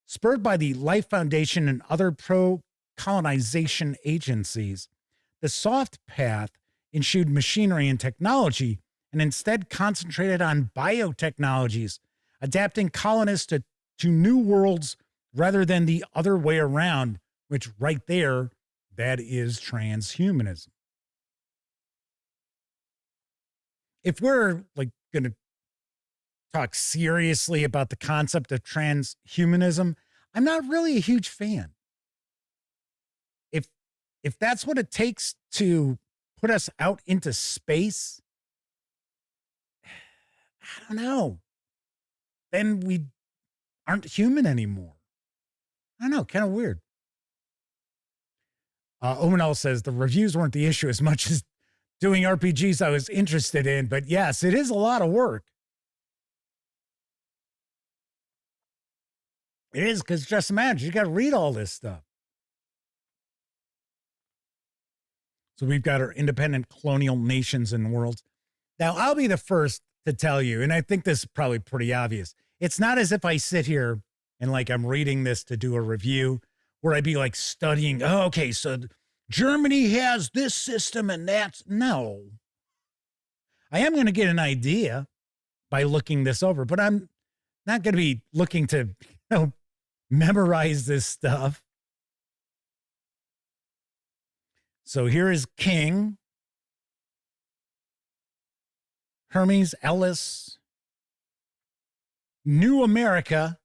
Speaker 1: spurred by the Life Foundation and other pro-colonization agencies. The soft path eschewed machinery and technology and instead concentrated on biotechnologies, adapting colonists to new worlds rather than the other way around, which right there, that is transhumanism. If we're going to talk seriously about the concept of transhumanism, I'm not really a huge fan. If that's what it takes to put us out into space, I don't know. Then we aren't human anymore. I don't know, kind of weird. Omenal says the reviews weren't the issue as much as doing RPGs I was interested in, but yes, it is a lot of work. It is, because just imagine, you got to read all this stuff. So we've got our independent colonial nations and worlds. Now, I'll be the first to tell you, and I think this is probably pretty obvious. It's not as if I sit here and I'm reading this to do a review where I'd be studying, oh, okay, so Germany has this system and that's, no. I am going to get an idea, by looking this over. But I'm not going to be looking to, memorize this stuff. So here is King, Hermes Ellis, New America.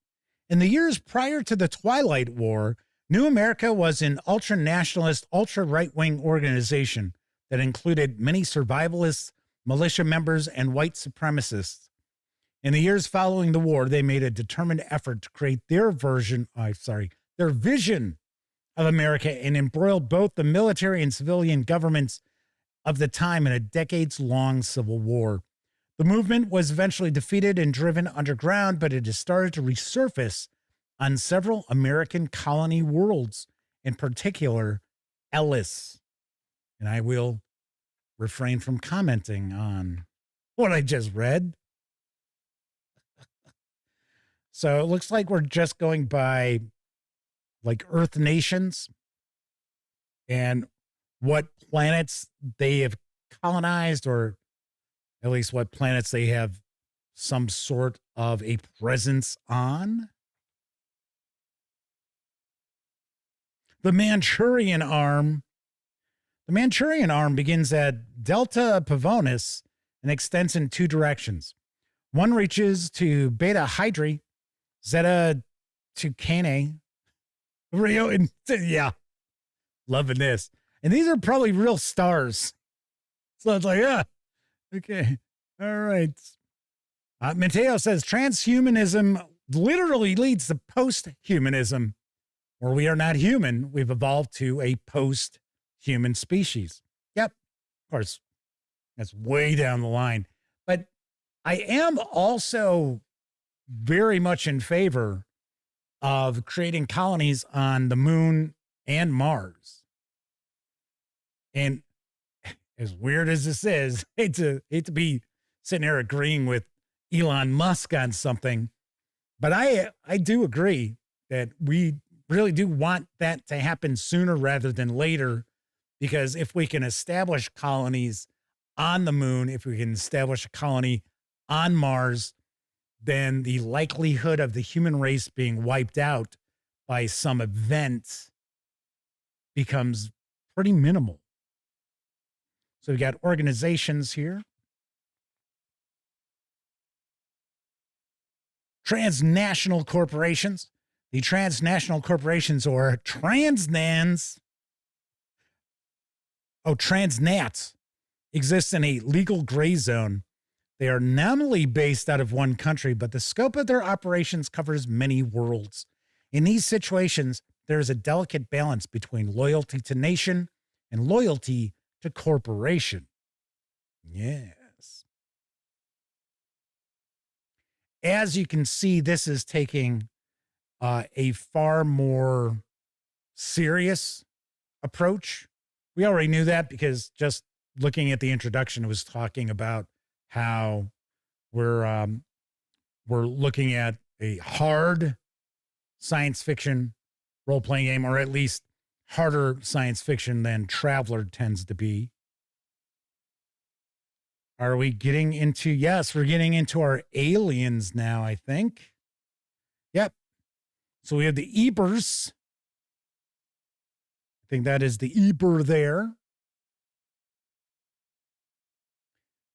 Speaker 1: In the years prior to the Twilight War, New America was an ultra-nationalist, ultra-right-wing organization that included many survivalists, militia members, and white supremacists. In the years following the war, they made a determined effort to create their vision of America and embroiled both the military and civilian governments of the time in a decades-long civil war. The movement was eventually defeated and driven underground, but it has started to resurface on several American colony worlds, in particular Ellis. And I will refrain from commenting on what I just read. So it looks like we're just going by like Earth nations and what planets they have colonized, or at least what planets they have some sort of a presence on. The Manchurian Arm. The Manchurian Arm begins at Delta Pavonis and extends in two directions. One reaches to Beta Hydri, Zeta Tucanae, Rio, and yeah, loving this. And these are probably real stars. So it's like, okay, all right. Mateo says transhumanism literally leads to post-humanism, where we are not human. We've evolved to a post-human species. Yep, of course, that's way down the line. But I am also very much in favor of creating colonies on the moon and Mars. And as weird as this is, hate to be sitting here agreeing with Elon Musk on something, but I do agree that we really do want that to happen sooner rather than later, because if we can establish colonies on the moon, if we can establish a colony on Mars, then the likelihood of the human race being wiped out by some event becomes pretty minimal. So we got organizations here. Transnational corporations. The transnational corporations, or transnans, transnats, exist in a legal gray zone. They are nominally based out of one country, but the scope of their operations covers many worlds. In these situations, there is a delicate balance between loyalty to nation and loyalty to corporation. Yes. As you can see, this is taking a far more serious approach. We already knew that because just looking at the introduction, it was talking about how we're looking at a hard science fiction role-playing game, or at least harder science fiction than Traveler tends to be. Are we getting into, yes, we're getting into our aliens now, I think. Yep. So we have the Ebers. I think that is the Eber there.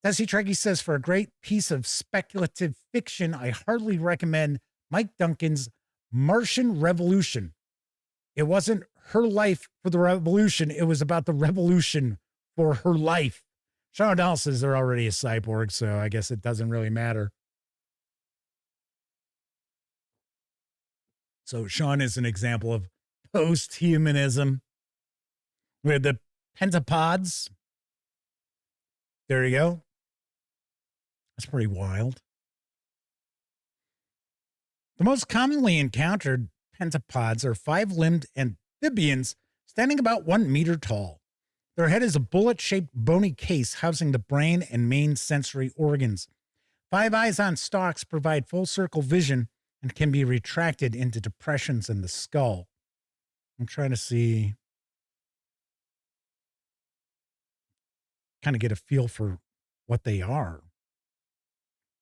Speaker 1: Tessie Trekkie says, for a great piece of speculative fiction, I hardly recommend Mike Duncan's Martian Revolution. It wasn't her life for the revolution. It was about the revolution for her life. Sean O'Donnell says they're already a cyborg, so I guess it doesn't really matter. So Sean is an example of post-humanism. We have the pentapods. There you go. That's pretty wild. The most commonly encountered pentapods are five-limbed amphibians standing about 1 meter tall. Their head is a bullet-shaped bony case housing the brain and main sensory organs. 5 eyes on stalks provide full-circle vision and can be retracted into depressions in the skull. I'm trying to see, kind of get a feel for what they are.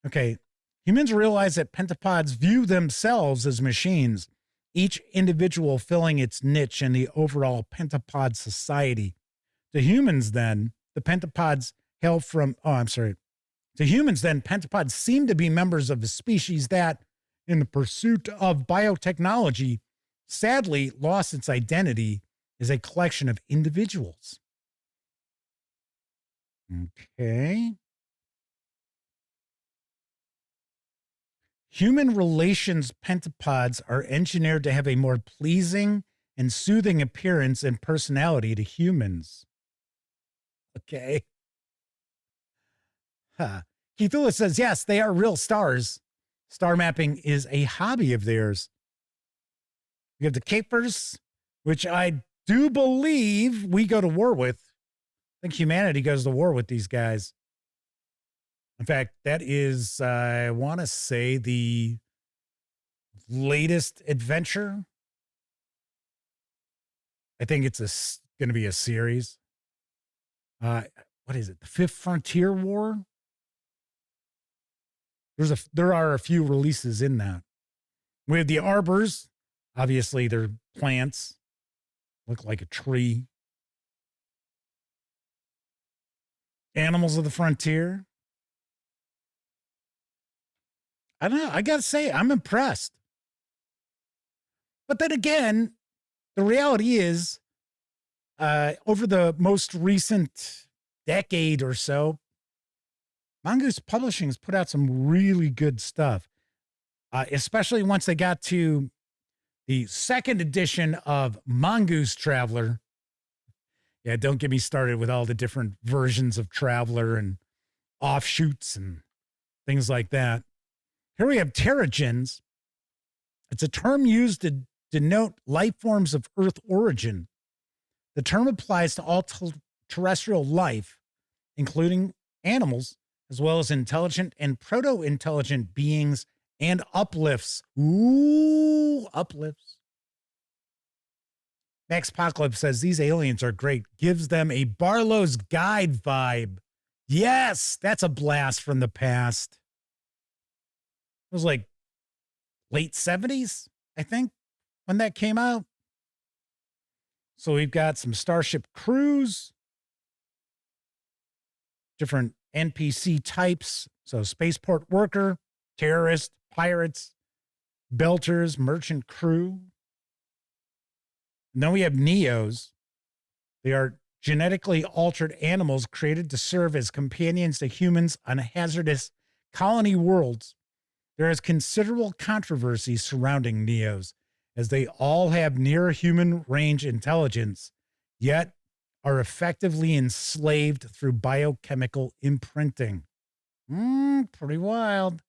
Speaker 1: Okay. Humans realize that pentapods view themselves as machines, each individual filling its niche in the overall pentapod society. To humans, then, the pentapods hail from, To humans, then, pentapods seem to be members of a species that, in the pursuit of biotechnology, sadly lost its identity as a collection of individuals. Okay. Human relations pentapods are engineered to have a more pleasing and soothing appearance and personality to humans. Okay. Huh. Keithula says, yes, they are real stars. Star mapping is a hobby of theirs. We have the Capers, which I do believe we go to war with. I think humanity goes to war with these guys. In fact, that is, I want to say, the latest adventure. I think it's going to be a series. What is it? The Fifth Frontier War? There are a few releases in that. We have the Arbors. Obviously, they're plants. Look like a tree. Animals of the Frontier. I don't know. I got to say, I'm impressed. But then again, the reality is, over the most recent decade or so, Mongoose Publishing has put out some really good stuff, especially once they got to the second edition of Mongoose Traveler. Yeah, don't get me started with all the different versions of Traveler and offshoots and things like that. Here we have Terrigens. It's a term used to denote life forms of Earth origin. The term applies to all terrestrial life, including animals, as well as intelligent and proto-intelligent beings and uplifts. Ooh, uplifts. Max Apocalypse says these aliens are great. Gives them a Barlow's Guide vibe. Yes, that's a blast from the past. It was like late 70s, I think, when that came out. So we've got some Starship crews, different NPC types. So spaceport worker, terrorist, pirates, belters, merchant crew. And then we have Neos. They are genetically altered animals created to serve as companions to humans on hazardous colony worlds. There is considerable controversy surrounding Neos, as they all have near human range intelligence, yet are effectively enslaved through biochemical imprinting. Pretty wild.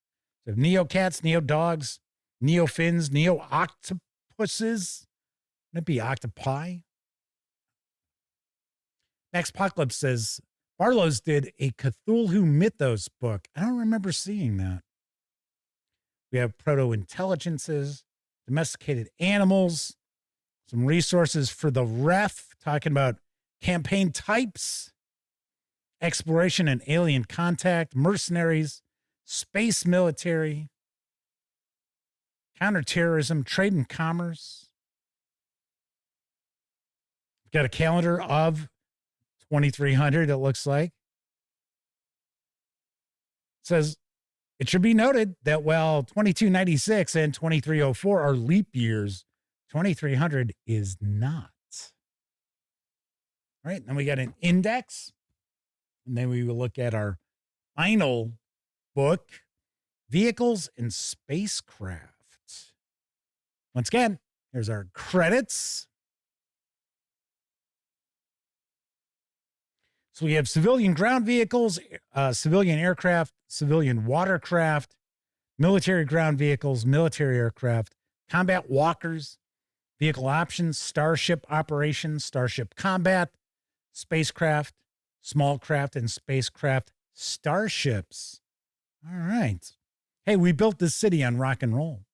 Speaker 1: So Neo-cats, Neo-dogs, Neo-fins, Neo-octopuses. Wouldn't it be octopi? Max Apocalypse says, Barlow's did a Cthulhu Mythos book. I don't remember seeing that. We have proto-intelligences, domesticated animals, some resources for the ref, talking about campaign types, exploration and alien contact, mercenaries, space military, counterterrorism, trade and commerce. We've got a calendar of 2300, it looks like. It says, it should be noted that while 2296 and 2304 are leap years, 2300 is not. All right, then we got an index, and then we will look at our final book, Vehicles and Spacecraft. Once again, here's our credits. So we have civilian ground vehicles, civilian aircraft, civilian watercraft, military ground vehicles, military aircraft, combat walkers, vehicle options, starship operations, starship combat, spacecraft, small craft, and spacecraft starships. All right. Hey, we built this city on rock and roll.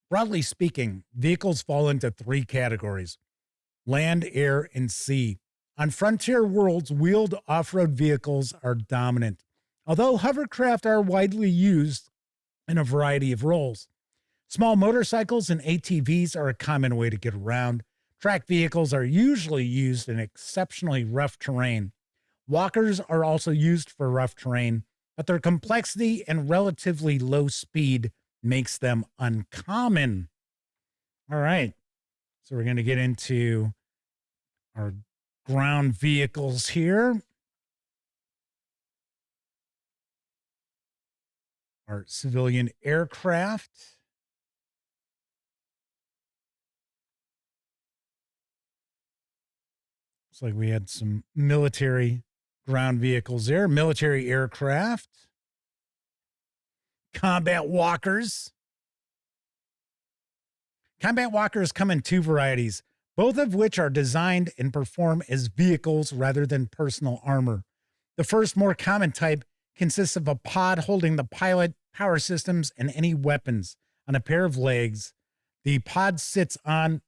Speaker 1: Broadly speaking, vehicles fall into three categories: land, air, and sea. On frontier worlds, wheeled off-road vehicles are dominant, although hovercraft are widely used in a variety of roles. Small motorcycles and ATVs are a common way to get around. Track vehicles are usually used in exceptionally rough terrain. Walkers are also used for rough terrain, but their complexity and relatively low speed makes them uncommon. All right, so we're going to get into our ground vehicles here. Our civilian aircraft. Looks like we had some military ground vehicles there. Military aircraft. Combat walkers. Combat walkers come in two varieties, both of which are designed and perform as vehicles rather than personal armor. The first, more common type consists of a pod holding the pilot, power systems, and any weapons on a pair of legs. The pod sits on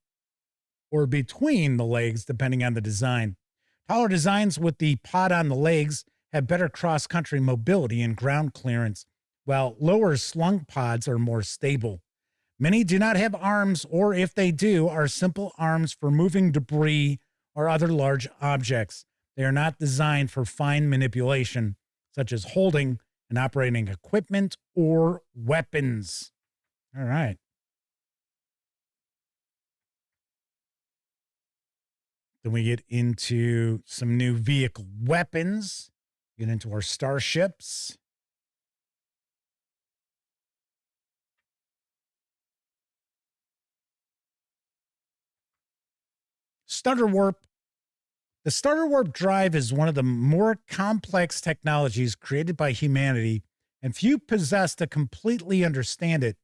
Speaker 1: or between the legs, depending on the design. Taller designs with the pod on the legs have better cross-country mobility and ground clearance, while lower slung pods are more stable. Many do not have arms, or if they do, are simple arms for moving debris or other large objects. They are not designed for fine manipulation, such as holding and operating equipment or weapons. All right. Then we get into some new vehicle weapons, get into our starships. Stutter warp. The stutter warp drive is one of the more complex technologies created by humanity, and few possess to completely understand it.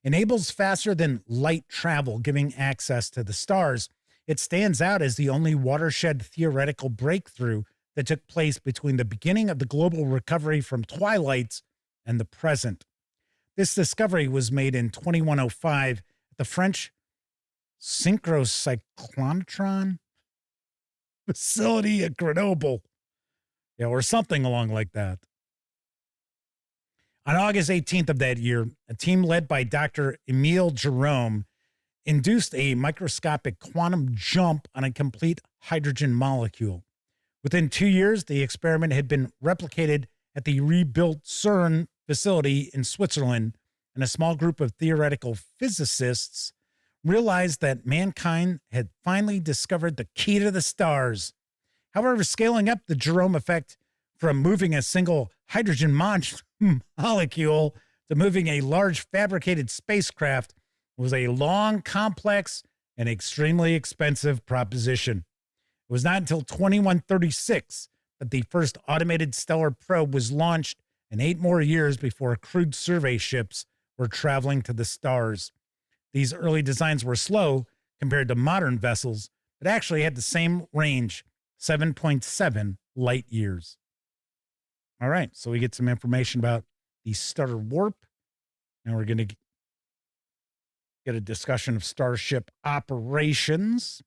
Speaker 1: Enables faster than light travel, giving access to the stars. It stands out as the only watershed theoretical breakthrough that took place between the beginning of the global recovery from Twilight and the present. This discovery was made in 2105 at the French synchrocyclotron facility at Grenoble. Yeah, or something along like that. On August 18th of that year, a team led by Dr. Emile Jerome induced a microscopic quantum jump on a complete hydrogen molecule. Within 2 years, the experiment had been replicated at the rebuilt CERN facility in Switzerland, and a small group of theoretical physicists realized that mankind had finally discovered the key to the stars. However, scaling up the Jerome effect from moving a single hydrogen molecule to moving a large fabricated spacecraft was a long, complex, and extremely expensive proposition. It was not until 2136 that the first automated stellar probe was launched, and 8 more years before crewed survey ships were traveling to the stars. These early designs were slow compared to modern vessels, but actually had the same range, 7.7 light years. All right, so we get some information about the stutter warp. Now we're going to get a discussion of starship operations,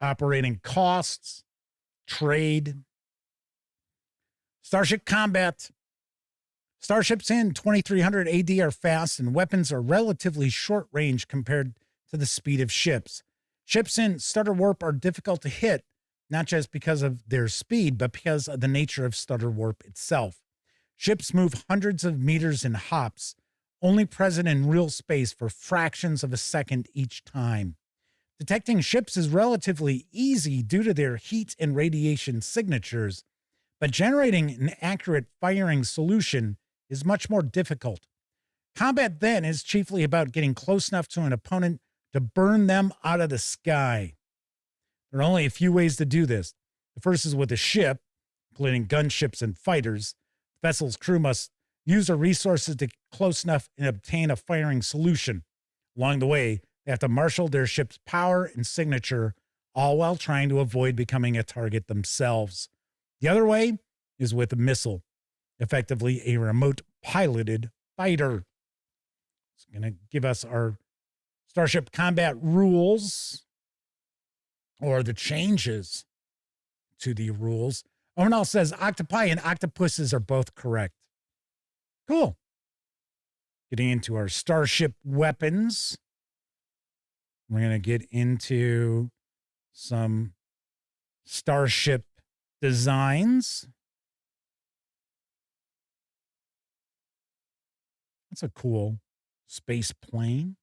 Speaker 1: operating costs, trade. Starship combat. Starships in 2300 AD are fast, and weapons are relatively short range compared to the speed of ships. Ships in stutter warp are difficult to hit, not just because of their speed, but because of the nature of stutter warp itself. Ships move hundreds of meters in hops, only present in real space for fractions of a second each time. Detecting ships is relatively easy due to their heat and radiation signatures, but generating an accurate firing solution is much more difficult. Combat then is chiefly about getting close enough to an opponent to burn them out of the sky. There are only a few ways to do this. The first is with a ship, including gunships and fighters. The vessel's crew must use their resources to get close enough and obtain a firing solution. Along the way, they have to marshal their ship's power and signature, all while trying to avoid becoming a target themselves. The other way is with a missile, effectively a remote piloted fighter. It's going to give us our Starship combat rules, or the changes to the rules. Omenal says octopi and octopuses are both correct. Cool. Getting into our starship weapons. We're going to get into some starship designs. That's a cool space plane.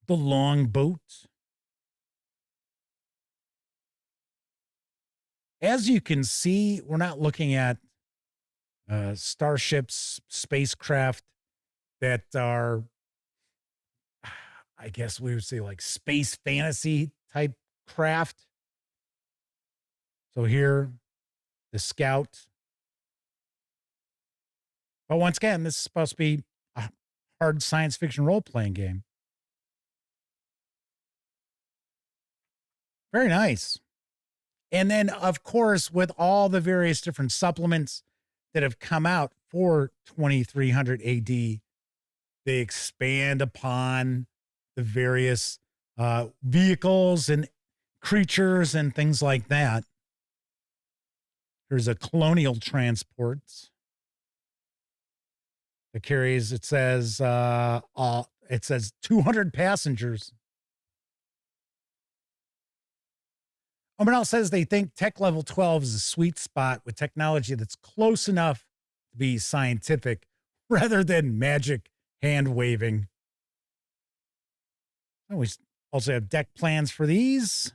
Speaker 1: The longboat. As you can see, we're not looking at starships, spacecraft that are, I guess we would say, like space fantasy type craft. So here, the Scout. But once again, this is supposed to be a hard science fiction role-playing game. Very nice. And then, of course, with all the various different supplements that have come out for 2300 AD, they expand upon the various vehicles and creatures and things like that. There's a colonial transport that carries, it says 200 passengers. Omenal says they think tech level 12 is a sweet spot with technology that's close enough to be scientific rather than magic hand waving. We also have deck plans for these.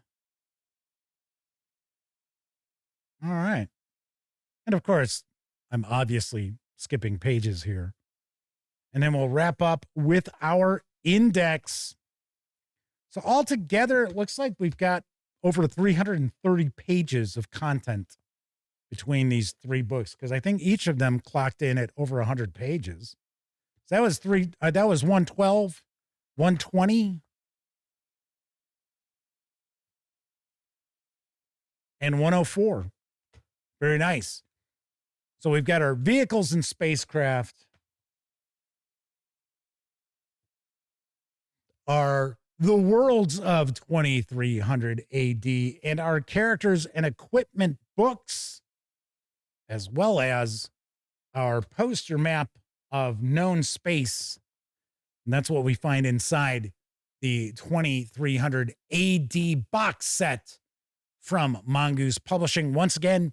Speaker 1: All right. And of course, I'm obviously skipping pages here. And then we'll wrap up with our index. So altogether, it looks like we've got over 330 pages of content between these three books, because I think each of them clocked in at over 100 pages. So that was 112, 120, and 104. Very nice. So we've got our vehicles and spacecraft, our the worlds of 2300 AD, and our characters and equipment books, as well as our poster map of known space. And that's what we find inside the 2300 AD box set from Mongoose Publishing. Once again,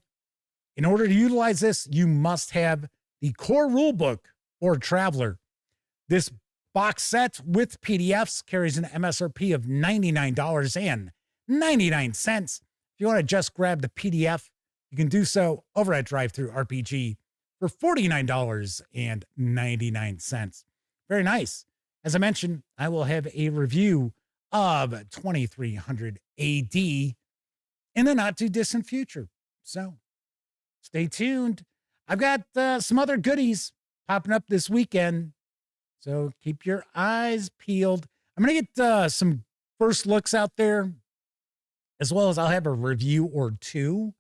Speaker 1: in order to utilize this, you must have the core rulebook for Traveler. This box set with PDFs carries an MSRP of $99.99. If you want to just grab the PDF, you can do so over at DriveThruRPG for $49.99. Very nice. As I mentioned, I will have a review of 2300 AD in the not too distant future. So stay tuned. I've got some other goodies popping up this weekend, so keep your eyes peeled. I'm going to get some first looks out there, as well as I'll have a review or two.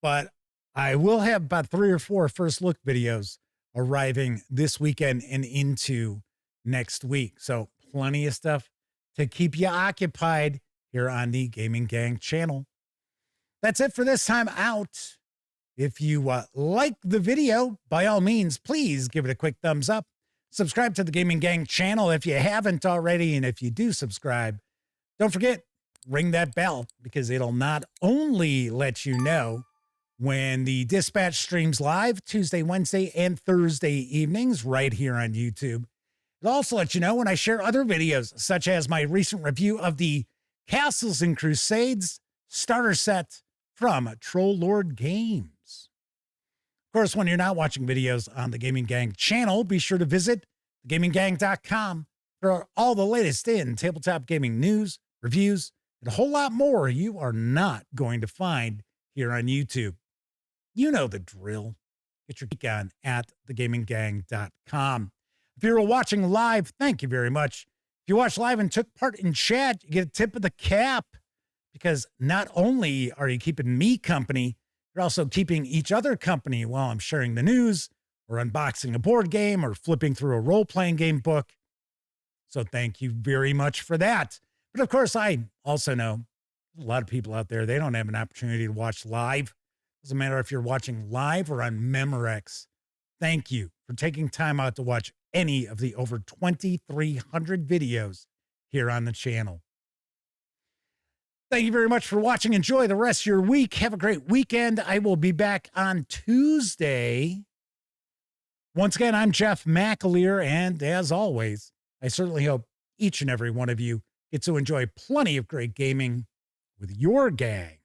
Speaker 1: But I will have about 3 or 4 first look videos arriving this weekend and into next week. So plenty of stuff to keep you occupied here on the Gaming Gang channel. That's it for this time out. If you like the video, by all means, please give it a quick thumbs up. Subscribe to the Gaming Gang channel if you haven't already. And if you do subscribe, don't forget, ring that bell, because it'll not only let you know when the Dispatch streams live Tuesday, Wednesday, and Thursday evenings right here on YouTube. It'll also let you know when I share other videos, such as my recent review of the Castles and Crusades starter set from Troll Lord Games. Of course, when you're not watching videos on the Gaming Gang channel, be sure to visit thegaminggang.com for all the latest in tabletop gaming news, reviews, and a whole lot more you are not going to find here on YouTube. You know the drill. Get your geek on at thegaminggang.com. If you're watching live, thank you very much. If you watched live and took part in chat, you get a tip of the cap, because not only are you keeping me company, You're also keeping each other company while I'm sharing the news or unboxing a board game or flipping through a role-playing game book. So thank you very much for that. But of course, I also know a lot of people out there, they don't have an opportunity to watch live. Doesn't matter if you're watching live or on Memorex. Thank you for taking time out to watch any of the over 2,300 videos here on the channel. Thank you very much for watching. Enjoy the rest of your week. Have a great weekend. I will be back on Tuesday. Once again, I'm Jeff McAleer, and as always, I certainly hope each and every one of you get to enjoy plenty of great gaming with your gang.